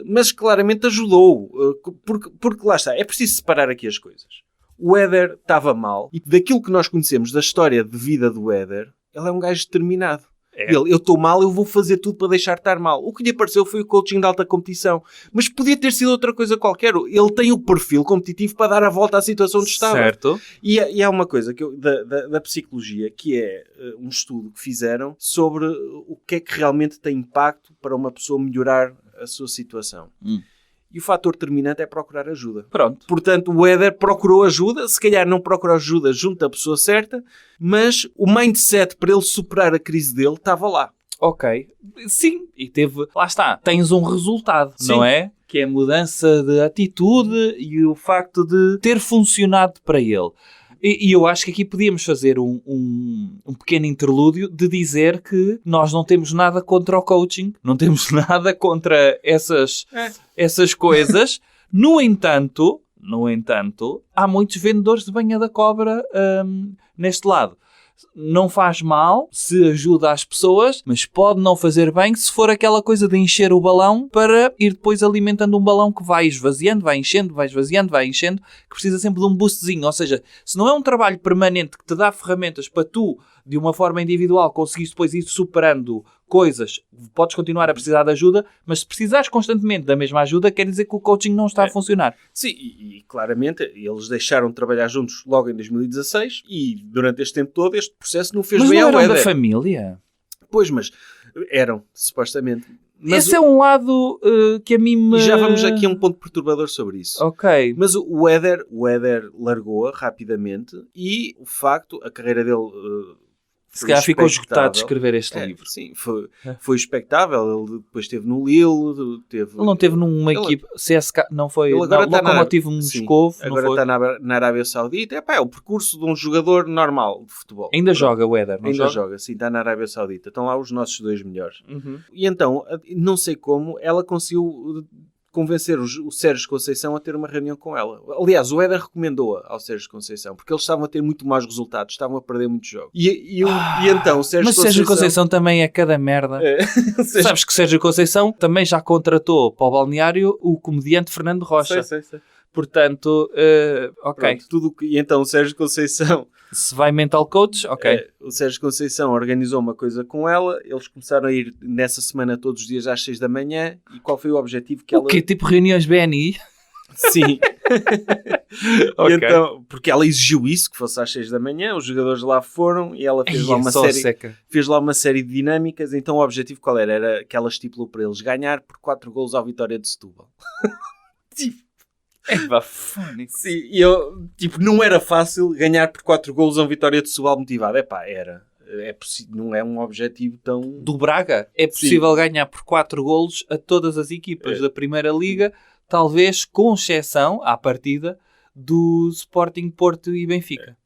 mas claramente ajudou. Porque lá está, é preciso separar aqui as coisas. O Éder estava mal, e daquilo que nós conhecemos da história de vida do Éder, ele é um gajo determinado. Eu estou mal, eu vou fazer tudo para deixar de estar mal. O que lhe apareceu foi o coaching de alta competição. Mas podia ter sido outra coisa qualquer. Ele tem o perfil competitivo para dar a volta à situação onde estava. Certo. E há uma coisa da psicologia, que é um estudo que fizeram sobre o que é que realmente tem impacto para uma pessoa melhorar a sua situação. E o fator determinante é procurar ajuda. Pronto. Portanto, o Éder procurou ajuda. Se calhar não procurou ajuda junto à pessoa certa, mas o mindset para ele superar a crise dele estava lá. Ok. Sim. E teve... Lá está. Tens um resultado, sim, não é? Que é a mudança de atitude e o facto de ter funcionado para ele. E eu acho que aqui podíamos fazer um pequeno interlúdio de dizer que nós não temos nada contra o coaching, não temos nada contra essas coisas. No entanto, há muitos vendedores de banha da cobra neste lado. Não faz mal se ajuda as pessoas, mas pode não fazer bem se for aquela coisa de encher o balão para ir depois alimentando um balão que vai esvaziando, vai enchendo, que precisa sempre de um boostzinho. Ou seja, se não é um trabalho permanente que te dá ferramentas para tu, de uma forma individual, conseguires depois ir superando coisas, podes continuar a precisar de ajuda, mas se precisares constantemente da mesma ajuda, quer dizer que o coaching não está a funcionar. Sim, e claramente eles deixaram de trabalhar juntos logo em 2016 e durante este tempo todo este processo não fez bem ao Éder. Mas não eram da família? Pois, mas eram, supostamente. Mas esse é um lado que a mim me... E já vamos aqui a um ponto perturbador sobre isso. Ok. Mas o Éder largou-a rapidamente e o facto, a carreira dele... se calhar ficou esgotado de escrever este livro. Sim, foi expectável. Ele depois esteve no Lille. Ele não teve numa equipe CSK, não foi? Ele agora Lokomotiv Moscovo. Agora está na Arábia Saudita. É o percurso de um jogador normal de futebol. Ainda joga o Éder, não ainda joga, sim, está na Arábia Saudita. Estão lá os nossos dois melhores. E então, não sei como, ela conseguiu convencer o Sérgio Conceição a ter uma reunião com ela. Aliás, o Éder recomendou-a ao Sérgio Conceição, porque eles estavam a ter muito maus resultados, estavam a perder muitos jogos. E então o Sérgio Conceição... Mas Sérgio Conceição também é cada merda. Sabes que Sérgio Conceição também já contratou para o balneário o comediante Fernando Rocha. Sei. Portanto, ok. Pronto, e então o Sérgio Conceição... Se vai mental coach, ok. O Sérgio Conceição organizou uma coisa com ela, eles começaram a ir nessa semana todos os dias às 6 da manhã, e qual foi o objetivo que ela... O quê? Tipo reuniões BNI? Sim. Okay. Então, porque ela exigiu isso, que fosse às 6 da manhã, os jogadores lá foram, e ela fez lá uma série de dinâmicas. Então o objetivo qual era? Era que ela estipulou para eles ganhar por 4 golos à Vitória de Setúbal. Sim, e não era fácil ganhar por 4 golos a Vitória de Setúbal motivado. Era. Não é um objetivo tão... Do Braga é possível ganhar por 4 golos a todas as equipas da Primeira Liga, talvez com exceção, à partida, do Sporting, Porto e Benfica.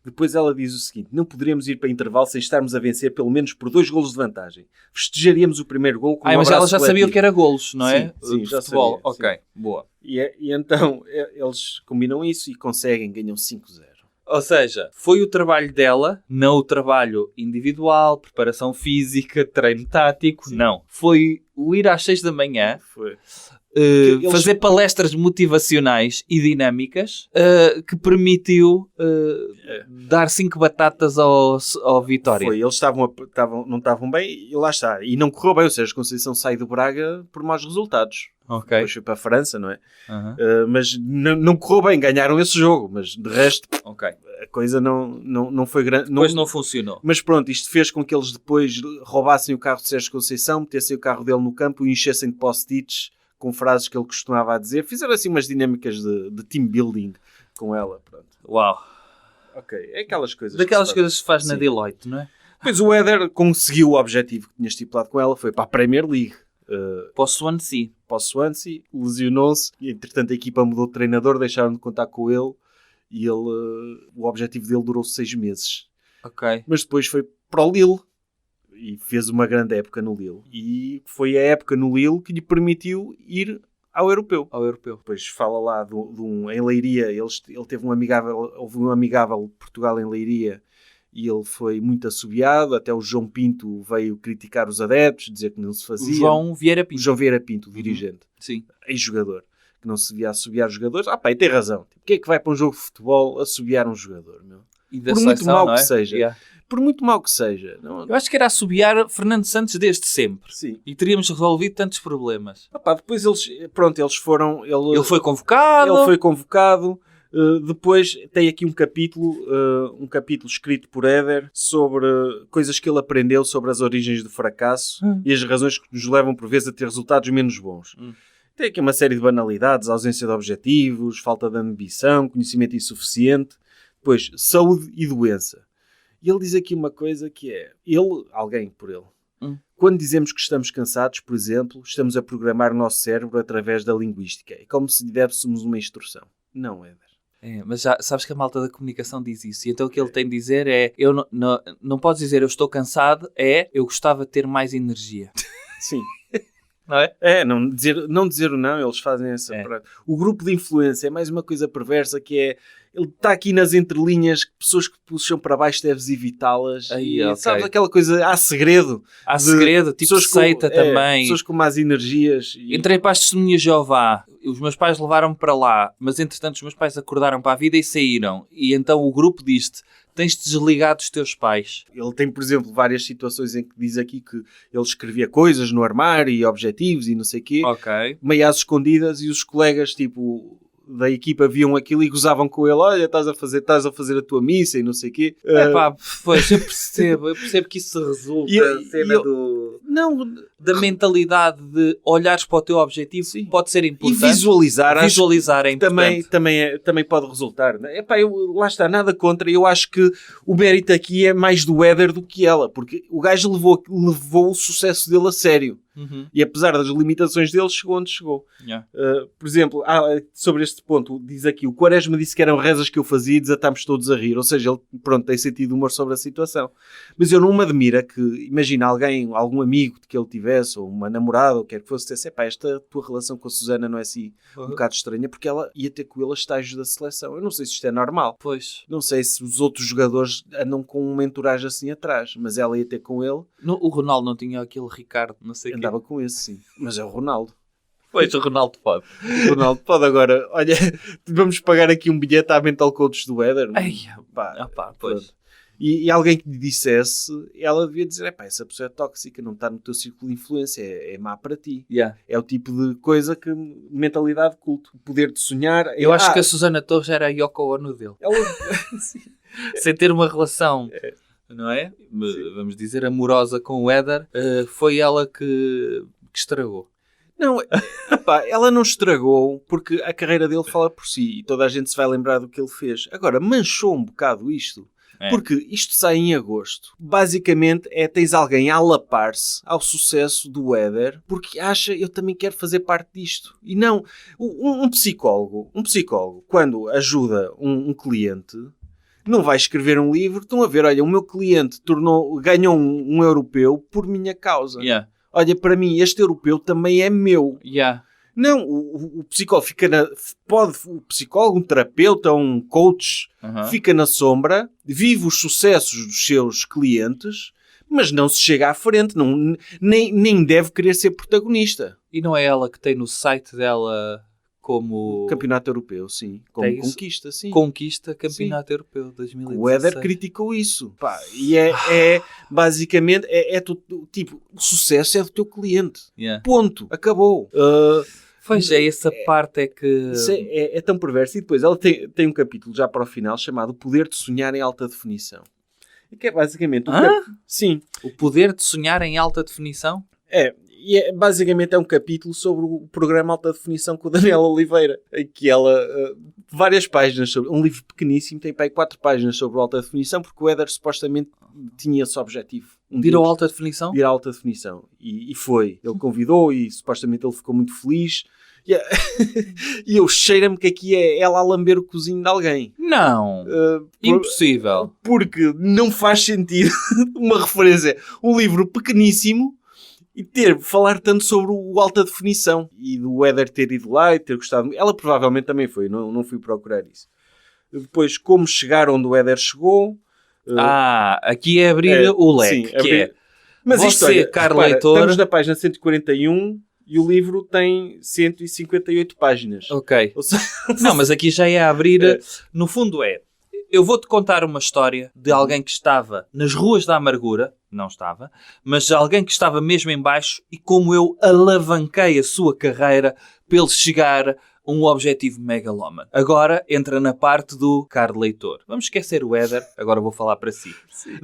Depois ela diz o seguinte: não poderíamos ir para intervalo sem estarmos a vencer pelo menos por 2 golos de vantagem. Festejaríamos o primeiro gol com um Mas abraço ela já sabia coletivo. o que era golos, não é? Sim, De já futebol. sabia, Ok, boa. E então eles combinam isso e conseguem, ganham 5-0. Ou seja, foi o trabalho dela, não o trabalho individual, preparação física, treino tático, não. Foi o ir às 6 da manhã, Foi. fazer palestras motivacionais e dinâmicas que permitiu dar 5 batatas ao Vitória. Foi, eles não estavam bem e lá está. E não correu bem, ou seja, a Conceição sai do Braga por maus resultados. Ok. Depois foi para a França, não é? Uhum. Mas não correu bem, ganharam esse jogo, mas de resto Ok. a coisa não foi grande. Depois não funcionou. Mas pronto, isto fez com que eles depois roubassem o carro de Sérgio Conceição, metessem o carro dele no campo e o enchessem de post-its com frases que ele costumava a dizer. Fizeram assim umas dinâmicas de team building com ela. Pronto. Uau. Ok, é aquelas coisas. Daquelas coisas que se faz na Sim. Deloitte, não é? Depois o Éder conseguiu o objetivo que tinha estipulado com ela, foi para a Premier League. Para o Swansea. Para o Swansea, lesionou-se e entretanto a equipa mudou de treinador, deixaram de contar com ele e ele, o objetivo dele durou 6 meses. Ok. Mas depois foi para o Lille e fez uma grande época no Lille. E foi a época no Lille que lhe permitiu ir ao Europeu. Ao europeu. Depois fala lá em Leiria, ele teve houve um amigável de Portugal em Leiria e ele foi muito assobiado, até o João Pinto veio criticar os adeptos, dizer que não se fazia. O João Vieira O Pinto. João Vieira Pinto, o dirigente, Sim. ex-jogador, que não se devia assobiar os jogadores. E tem razão. Tipo, quem é que vai para um jogo de futebol assobiar um jogador? Meu? E da Por muito seleção, mau não é? que seja. Yeah. Por muito mau que seja. Não... Eu acho que era assobiar Fernando Santos desde sempre. Sim. E teríamos resolvido tantos problemas. Depois eles foram... Ele foi convocado. Ele foi convocado. Depois tem aqui um capítulo escrito por Éder sobre coisas que ele aprendeu sobre as origens do fracasso e as razões que nos levam por vezes a ter resultados menos bons. Tem aqui uma série de banalidades: ausência de objetivos, falta de ambição, conhecimento insuficiente, depois saúde e doença. E ele diz aqui uma coisa que é, alguém por ele, quando dizemos que estamos cansados, por exemplo, estamos a programar o nosso cérebro através da linguística. É como se lhe dessemos uma instrução. Não, Éder. Mas já sabes que a malta da comunicação diz isso. E então o que ele tem de dizer é: eu não podes dizer eu estou cansado, eu gostava de ter mais energia. Sim. Não é? Não dizer o não, eles fazem essa... O grupo de influência é mais uma coisa perversa que é... Ele está aqui nas entrelinhas, pessoas que puxam para baixo deves evitá-las. Aí, E, ok. sabes aquela coisa, há segredo. Há segredo, tipo pessoas seita também. Pessoas com más energias. Entrei para as testemunhas de Jeová. Os meus pais levaram-me para lá. Mas entretanto os meus pais acordaram para a vida e saíram. E então o grupo diz-te: tens-te desligado dos teus pais. Ele tem, por exemplo, várias situações em que diz aqui que ele escrevia coisas no armário e objetivos e não sei o quê. Ok. Meio às escondidas, e os colegas, tipo... da equipa viam aquilo e gozavam com ele: olha, estás a fazer a tua missa e não sei o quê. Pois, eu percebo que isso resulta da mentalidade de olhares para o teu objetivo. Sim. Pode ser E importante. visualizar É importante. também pode resultar. Lá está, nada contra. Eu acho que o mérito aqui é mais do Éder do que ela, porque o gajo levou o sucesso dele a sério. E apesar das limitações dele, chegou onde chegou. Yeah. Por exemplo, sobre este ponto, diz aqui: o Quaresma disse que eram rezas que eu fazia e desatámos todos a rir. Ou seja, ele, tem sentido humor sobre a situação. Mas eu não me admira que, imagina, algum amigo que ele tivesse, ou uma namorada, ou quer que fosse, dissesse: esta tua relação com a Susana não é assim um bocado estranha, porque ela ia ter com ele a estágios da seleção. Eu não sei se isto é normal. Pois. Não sei se os outros jogadores andam com um mentoragem assim atrás, mas ela ia ter com ele. O Ronaldo não tinha aquele Ricardo, não sei o quê. Andava com esse, sim. Mas é o Ronaldo. Pois, o Ronaldo pode. O Ronaldo pode agora. Olha, vamos pagar aqui um bilhete à mental coach do Éder. Pois. E alguém que lhe dissesse, ela devia dizer: essa pessoa é tóxica, não está no teu círculo de influência, é má para ti. Yeah. É o tipo de coisa que, mentalidade de culto, o poder de sonhar. Eu acho que a Susana Torres era a Yoko Ono dele. Sem ter uma relação... não é? Vamos dizer, amorosa com o Éder, foi ela que estragou. Não, ela não estragou, porque a carreira dele fala por si e toda a gente se vai lembrar do que ele fez. Agora, manchou um bocado isto. Porque isto sai em agosto. Basicamente, tens alguém a alapar-se ao sucesso do Éder porque acha, eu também quero fazer parte disto. E não, um psicólogo, quando ajuda um cliente, não vai escrever um livro, estão a ver, olha, o meu cliente ganhou um europeu por minha causa. Yeah. Olha, para mim, este europeu também é meu. Yeah. Não, o psicólogo o psicólogo, um terapeuta, um coach, fica na sombra, vive os sucessos dos seus clientes, mas não se chega à frente, nem deve querer ser protagonista. E não é ela que tem no site dela como... Campeonato Europeu, sim. Como conquista, sim. Conquista Campeonato Europeu 2016. O Éder criticou isso. Pá, e basicamente, tipo, o sucesso é do teu cliente. Yeah. Ponto. Acabou. Pois é, essa parte é que... Isso é tão perverso. E depois ela tem um capítulo já para o final chamado O Poder de Sonhar em Alta Definição. E que é basicamente... Sim. O poder de sonhar em alta definição? Basicamente é um capítulo sobre o programa Alta Definição com a Daniela Oliveira, em que ela, várias páginas sobre, um livro pequeníssimo, tem para aí 4 páginas sobre Alta Definição, porque o Éder supostamente tinha esse objetivo. Virou alta definição? Virar Alta Definição. E foi. Ele convidou e supostamente ele ficou muito feliz. E eu cheiro-me que aqui é ela a lamber o cozinho de alguém. Não. Impossível. Porque não faz sentido uma referência. Um livro pequeníssimo e falar tanto sobre o alta definição. E do Éder ter ido lá e ter gostado. Ela provavelmente também foi. Não fui procurar isso. Depois, como chegar onde o Éder chegou. Aqui é abrir o leque. Sim, abrir. Mas você, isto, olha, caro leitor... Estamos na página 141 e o livro tem 158 páginas. Ok. Não, mas aqui já é abrir... No fundo eu vou-te contar uma história de alguém que estava nas ruas da amargura, não estava, mas de alguém que estava mesmo em baixo e como eu alavanquei a sua carreira para ele chegar a um objetivo megalómano. Agora entra na parte do caro leitor. Vamos esquecer o Éder, agora vou falar para si. Sim.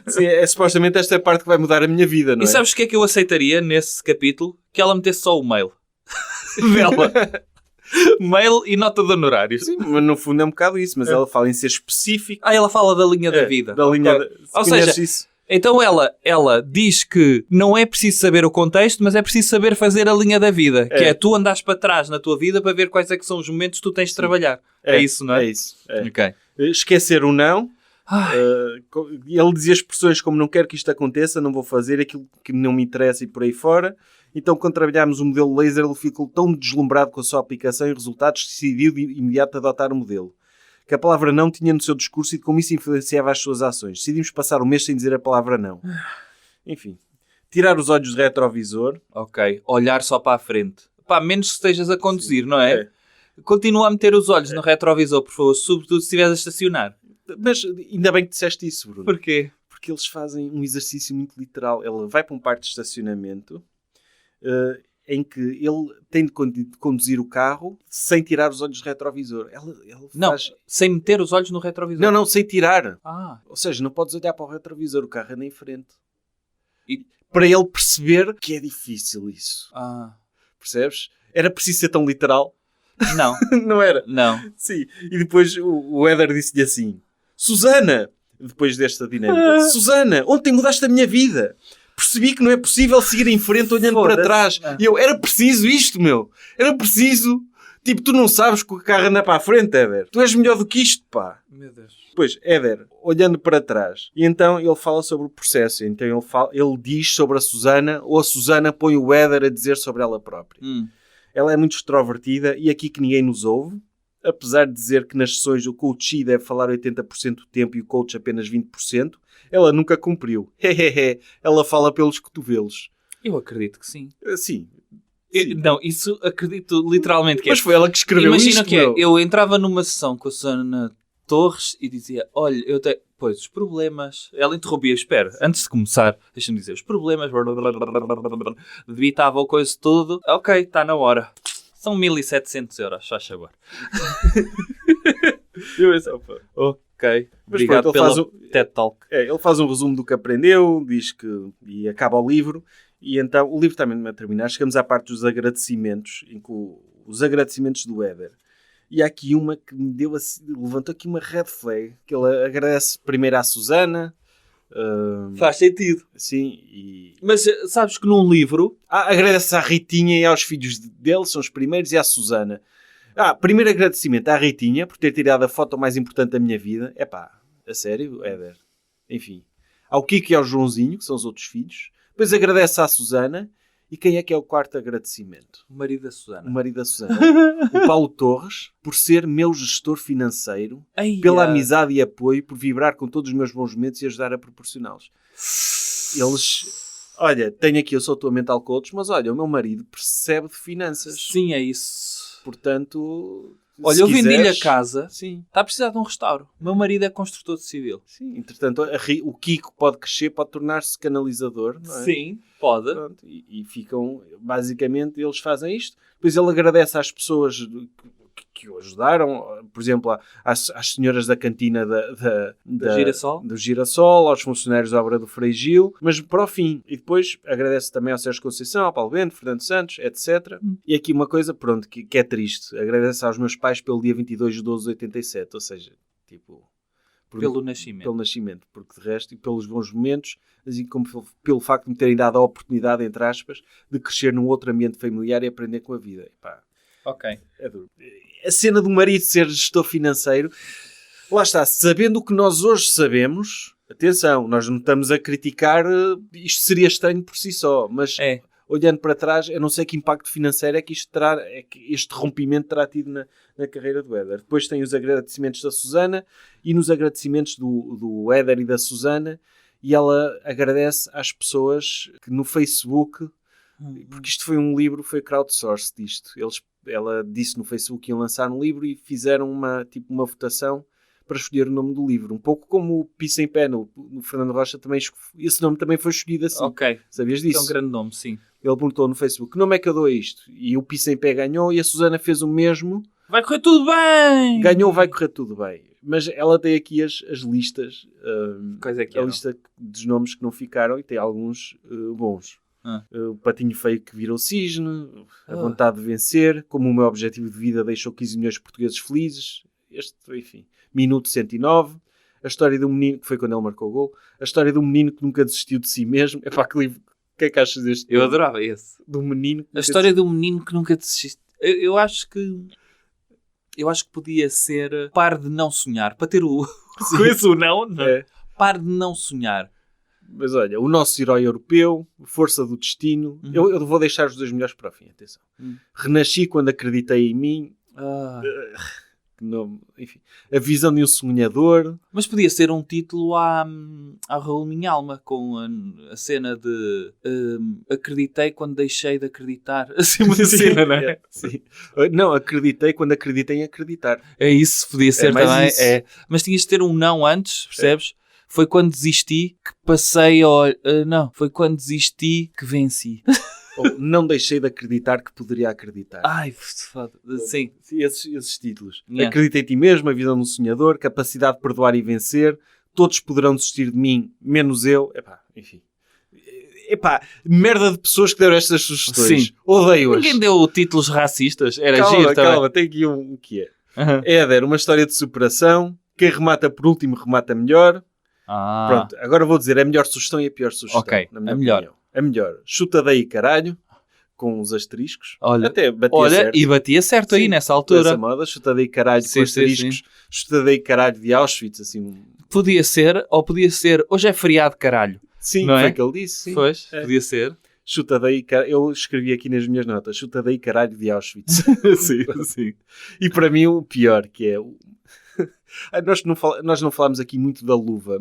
Sim, supostamente esta é a parte que vai mudar a minha vida, não é? E sabes o que é que eu aceitaria nesse capítulo? Que ela metesse só o mail dela. Mail e nota de honorários. Sim, mas no fundo é um bocado isso, mas ela fala em ser específico. Ela fala da linha da vida. Da linha Ou seja, isso. Então ela diz que não é preciso saber o contexto, mas é preciso saber fazer a linha da vida. Que é tu andares para trás na tua vida para ver quais é que são os momentos que tu tens de trabalhar. É isso, não é? É isso. Okay. Esquecer o não. Ele dizia expressões como não quero que isto aconteça, não vou fazer aquilo que não me interessa e por aí fora. Então, quando trabalhámos o modelo laser, ele ficou tão deslumbrado com a sua aplicação e resultados que decidiu de imediato adotar o modelo. Que a palavra não tinha no seu discurso e de como isso influenciava as suas ações. Decidimos passar o mês sem dizer a palavra não. Enfim. Tirar os olhos do retrovisor. Ok. Olhar só para a frente. Menos que estejas a conduzir, não é? Continua a meter os olhos no retrovisor, por favor. Sobretudo se estiveres a estacionar. Mas ainda bem que disseste isso, Bruno. Porquê? Porque eles fazem um exercício muito literal. Ele vai para um parque de estacionamento... em que ele tem de conduzir o carro sem tirar os olhos do retrovisor. Não, sem meter os olhos no retrovisor. Não, sem tirar. Ou seja, não podes olhar para o retrovisor, o carro anda em frente. E para ele perceber que é difícil isso. Percebes? Era preciso ser tão literal? Não. Não era? Não. Sim. E depois o Éder disse-lhe assim: Susana, depois desta dinâmica, Susana, ontem mudaste a minha vida. Percebi que não é possível seguir em frente olhando para trás. E era preciso isto, meu. Era preciso. Tipo, tu não sabes que o carro anda para a frente, Éder. Tu és melhor do que isto, pá. Meu Deus. Depois, Éder, olhando para trás. E então ele fala sobre o processo. Então ele diz sobre a Susana, ou a Susana põe o Éder a dizer sobre ela própria. Ela é muito extrovertida e aqui que ninguém nos ouve. Apesar de dizer que nas sessões o coach deve falar 80% do tempo e o coach apenas 20%, ela nunca cumpriu. Ela fala pelos cotovelos. Eu acredito que sim. Sim. Não, isso acredito literalmente que Mas foi ela que escreveu isto. Imagina que eu entrava numa sessão com a Susana Torres e dizia, olha, eu tenho... Pois, os problemas... Ela interrompia, espera, antes de começar, deixa-me dizer, os problemas... Debitava o coisa tudo. Ok, está na hora. São 1.700 euros, faz favor. Ok. Obrigado pelo TED Talk. Ele faz um resumo do que aprendeu, diz que... E acaba o livro. E então, o livro também não vai terminar. Chegamos à parte dos agradecimentos, os agradecimentos do Éder. E há aqui uma que me deu levantou aqui uma red flag, que ele agradece primeiro à Susana. Faz sentido. Sim, e... Mas sabes que num livro... agradece à Ritinha e aos filhos dele, são os primeiros, e à Susana. Primeiro agradecimento à Ritinha por ter tirado a foto mais importante da minha vida. A sério, Éder? Enfim. Ao Kiko e ao Joãozinho, que são os outros filhos. Depois agradece à Susana. E quem é que é o quarto agradecimento? O marido da Susana. O marido da Susana. O Paulo Torres, por ser meu gestor financeiro, pela amizade e apoio, por vibrar com todos os meus bons momentos e ajudar a proporcioná-los. Olha, tenho aqui, eu sou tua mental coach, mas olha, o meu marido percebe de finanças. Sim, é isso. Portanto... Olha, eu vendi-lhe a casa. Sim. Está a precisar de um restauro. O meu marido é construtor civil. Sim, entretanto, o Kiko pode crescer, pode tornar-se canalizador, não é? Sim, pode. Pronto, e ficam, basicamente, eles fazem isto. Depois ele agradece às pessoas que o ajudaram, por exemplo, às senhoras da cantina do Girassol, aos funcionários da obra do Frei Gil, mas para o fim. E depois agradece também ao Sérgio Conceição, ao Paulo Bento, Fernando Santos, etc. E aqui uma coisa, pronto, que é triste. Agradece aos meus pais pelo dia 22 de 12 de 87, ou seja, tipo... Pelo nascimento. Porque de resto, e pelos bons momentos, assim como pelo facto de me terem dado a oportunidade, entre aspas, de crescer num outro ambiente familiar e aprender com a vida. Ok. É duro. A cena do marido ser gestor financeiro, lá está, sabendo o que nós hoje sabemos, atenção, nós não estamos a criticar, isto seria estranho por si só, mas olhando para trás, eu não sei que impacto financeiro é que este rompimento terá tido na carreira do Éder. Depois tem os agradecimentos da Susana e nos agradecimentos do Éder e da Susana, e ela agradece às pessoas que no Facebook, porque isto foi um livro, foi crowdsourced disto. Ela disse no Facebook que iam lançar um livro e fizeram uma votação para escolher o nome do livro. Um pouco como o Pisa em Pé no Fernando Rocha, também, esse nome também foi escolhido assim. Ok. Sabias disso? É um grande nome, sim. Ele perguntou no Facebook, que nome é que eu dou a isto? E o Pisa em Pé ganhou e a Susana fez o mesmo. Vai correr tudo bem! Ganhou, vai correr tudo bem. Mas ela tem aqui as listas. Quais é que a eram? lista dos nomes que não ficaram e tem alguns bons. O patinho feio que virou cisne, a vontade de vencer, como o meu objetivo de vida deixou 15 milhões de portugueses felizes, enfim, minuto 109, a história do menino, que foi quando ele marcou o gol, a história do menino que nunca desistiu de si mesmo. Que livro, o que é que achas deste? Eu adorava esse. Do menino. A história do menino que nunca desistiu. Eu acho que podia ser Pare de Não Sonhar, para ter o coisa não. Pare de Não Sonhar. Mas olha, o nosso herói europeu, Força do Destino. Eu vou deixar os dois melhores para o fim, atenção. Renasci quando acreditei em mim. Enfim, a visão de um sonhador. Mas podia ser um título à Raul Minhalma, com a cena de acreditei quando deixei de acreditar. Assim uma cena, não é? Sim. Não, acreditei quando acreditei em acreditar. É isso, podia ser também. Mas tinhas de ter um não antes, percebes? Foi quando desisti que passei não, foi quando desisti que venci. Ou não deixei de acreditar que poderia acreditar. Ai, sim. Esses títulos. Acreditei em ti mesmo, a visão de um sonhador, capacidade de perdoar e vencer, todos poderão desistir de mim, menos eu. Enfim. Merda de pessoas que deram estas sugestões. Sim. Odeio-as. Ninguém deu títulos racistas. Era calma, giro também. Calma, tem aqui um que é. Éder, uma história de superação. Quem remata por último, remata melhor. Pronto, agora vou dizer a melhor sugestão e a pior sugestão. Ok, na minha a melhor. Opinião. A melhor. Chuta daí, caralho. Com os asteriscos. Até batia certo. E batia certo aí nessa altura. Essa moda, chuta daí, caralho, com asteriscos. Chuta daí, caralho, de Auschwitz. Assim. Podia ser, ou podia ser, hoje é feriado, caralho. Sim, não foi o que ele disse. Sim. Pois, podia ser. Chuta daí, caralho. Eu escrevi aqui nas minhas notas. Chuta daí, caralho, de Auschwitz. sim. E para mim o pior, que é... Nós não falámos aqui muito da luva,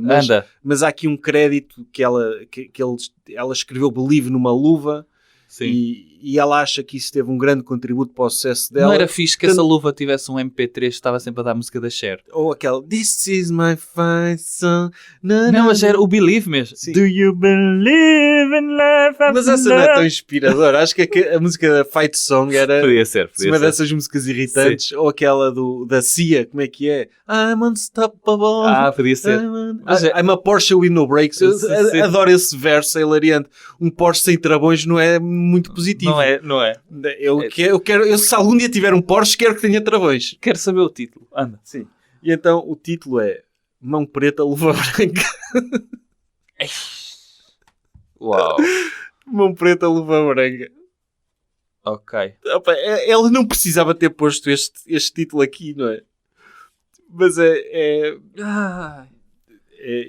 mas há aqui um crédito que ela escreveu Believe numa luva. Sim. E ela acha que isso teve um grande contributo para o sucesso dela. Não era fixe que essa luva tivesse um MP3 que estava sempre a dar música da Cher. Ou aquela This is my fine song. Não, mas era o Believe mesmo. Sim. Do you believe in life after Mas essa não é tão inspiradora. Acho que a música da Fight Song era podia ser. Uma dessas músicas irritantes. Sim. Ou aquela da Cia, como é que é? I'm unstoppable. Podia ser. I'm a Porsche with no brakes. Eu adoro esse verso, é hilariante. Um Porsche sem travões não é muito positivo. Não é. Eu, se algum dia tiver um Porsche, quero que tenha travões. Quero saber o título. Anda. Sim. E então o título é Mão Preta, Luva Branca. Uau. Mão Preta, Luva Branca. Ok. Opa, ela não precisava ter posto este título aqui, não é? Mas é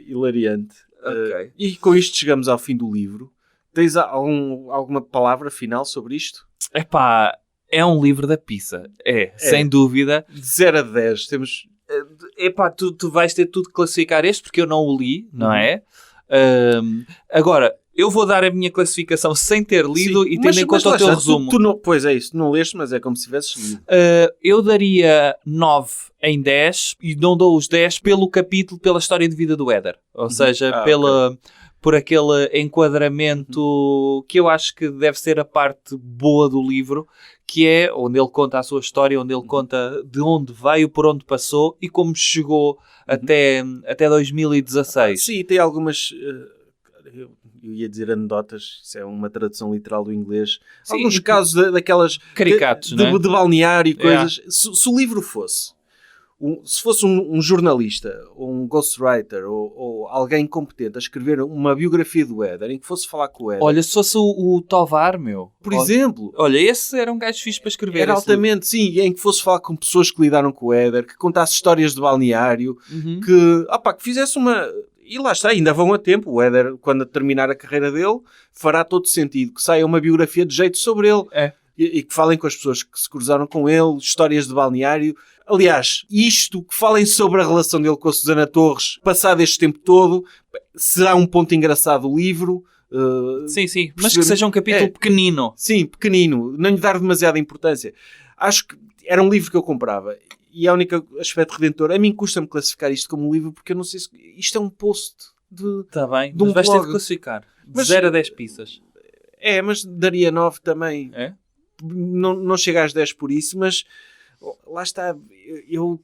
hilariante. Ok. E com isto chegamos ao fim do livro. Tens alguma palavra final sobre isto? Epá, é um livro da pizza. Sem dúvida. De 0 a 10, temos... Epá, tu vais ter tudo que classificar este, porque eu não o li, não é? Agora, eu vou dar a minha classificação sem ter lido. Sim, e tendo em conta o teu resumo. Pois é isso, não leste, mas é como se tivesses lido. Eu daria 9 em 10 e não dou os 10 pelo capítulo, pela história de vida do Éder. Ou seja, por aquele enquadramento que eu acho que deve ser a parte boa do livro, que é onde ele conta a sua história, onde ele conta de onde veio, por onde passou e como chegou até 2016. Sim, tem algumas... eu ia dizer anedotas, isso é uma tradução literal do inglês. Sim, alguns casos daquelas... Caricatos, não é? De balneário e coisas. Se o livro fosse... Se fosse um jornalista, ou um ghostwriter, ou alguém competente a escrever uma biografia do Éder, em que fosse falar com o Éder... Olha, se fosse o Tovar, meu... Por exemplo... Olha, esse era um gajo fixe para escrever. Era altamente, sim, em que fosse falar com pessoas que lidaram com o Éder, que contasse histórias de balneário, que fizesse uma... E lá está, ainda vão a tempo. O Éder, quando terminar a carreira dele, fará todo sentido que saia uma biografia de jeito sobre ele. E que falem com as pessoas que se cruzaram com ele, histórias de balneário... Aliás, isto que falem sobre a relação dele com a Susana Torres, passado este tempo todo, será um ponto engraçado do livro. Sim, mas que seja um capítulo pequenino. Sim, pequenino. Não lhe dar demasiada importância. Acho que era um livro que eu comprava. E a única aspecto redentor, a mim custa-me classificar isto como um livro, porque eu não sei se... Isto é um post de... Está bem, de um mas vais ter blog. de classificar. De 0 a 10 pizzas. Mas daria 9 também. Não chega às 10 por isso, mas... Lá está,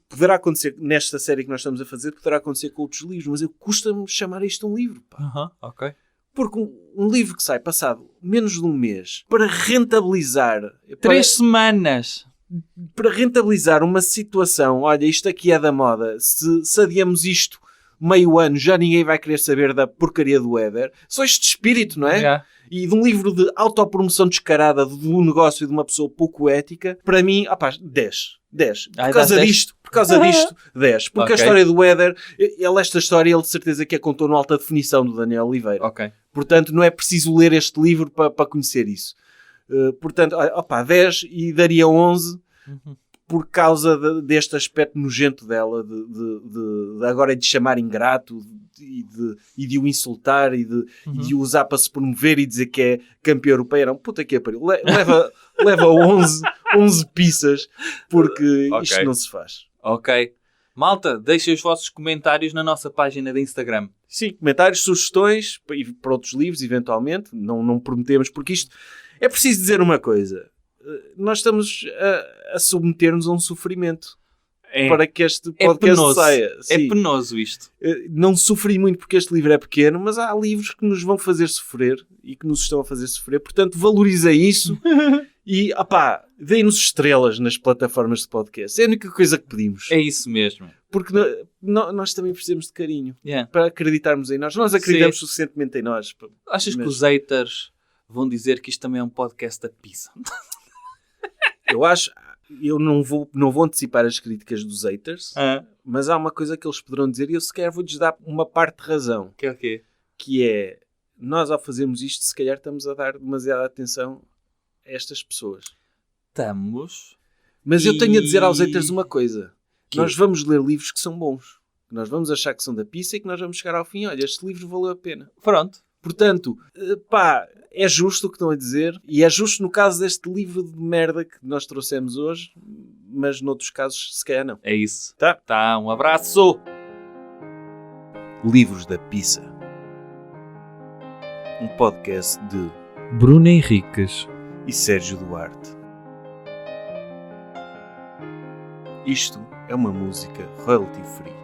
poderá acontecer nesta série que nós estamos a fazer, poderá acontecer com outros livros, mas custa-me chamar isto um livro. Ok. Porque um livro que sai passado menos de um mês para rentabilizar 3 semanas para rentabilizar uma situação, olha, isto aqui é da moda, se adiamos isto meio ano, já ninguém vai querer saber da porcaria do Éder. Só este espírito, não é? E de um livro de autopromoção descarada de um negócio de uma pessoa pouco ética, para mim, 10. Por causa disto, 10. Porque a história do Éder, esta história, ele de certeza que a contou no Alta Definição do Daniel Oliveira. Portanto, não é preciso ler este livro para conhecer isso. Portanto, 10 e daria 11 por causa deste aspecto nojento dela, de agora de chamar ingrato e de o insultar e de o usar para se promover e dizer que é campeão europeu. Não, puta que é pariu. Leva 11 pizzas, porque isto não se faz. Ok. Malta, deixem os vossos comentários na nossa página de Instagram. Sim, comentários, sugestões para outros livros, eventualmente. Não prometemos, porque isto... É preciso dizer uma coisa. Nós estamos a submeter-nos a um sofrimento para que este podcast saia. Sim. É penoso isto. Não sofri muito porque este livro é pequeno, mas há livros que nos vão fazer sofrer e que nos estão a fazer sofrer. Portanto, valoriza isso e, deem-nos estrelas nas plataformas de podcast. É a única coisa que pedimos. É isso mesmo. Porque nós também precisamos de carinho. Para acreditarmos em nós. Nós acreditamos suficientemente em nós. Achas que os haters vão dizer que isto também é um podcast da pizza? Eu não vou antecipar as críticas dos haters, mas há uma coisa que eles poderão dizer e eu sequer vou-lhes dar uma parte de razão. Que é o quê? Que é, nós ao fazermos isto, se calhar estamos a dar demasiada atenção a estas pessoas. Estamos. Mas eu tenho a dizer aos haters uma coisa. Nós vamos ler livros que são bons. Que nós vamos achar que são da pizza e que nós vamos chegar ao fim. Olha, este livro valeu a pena. Pronto. Portanto, é justo o que estão a dizer, e é justo no caso deste livro de merda que nós trouxemos hoje, mas noutros casos se calhar não. É isso. Tá, um abraço! Livros da Pizza. Um podcast de Bruno Henriques e Sérgio Duarte. Isto é uma música royalty free.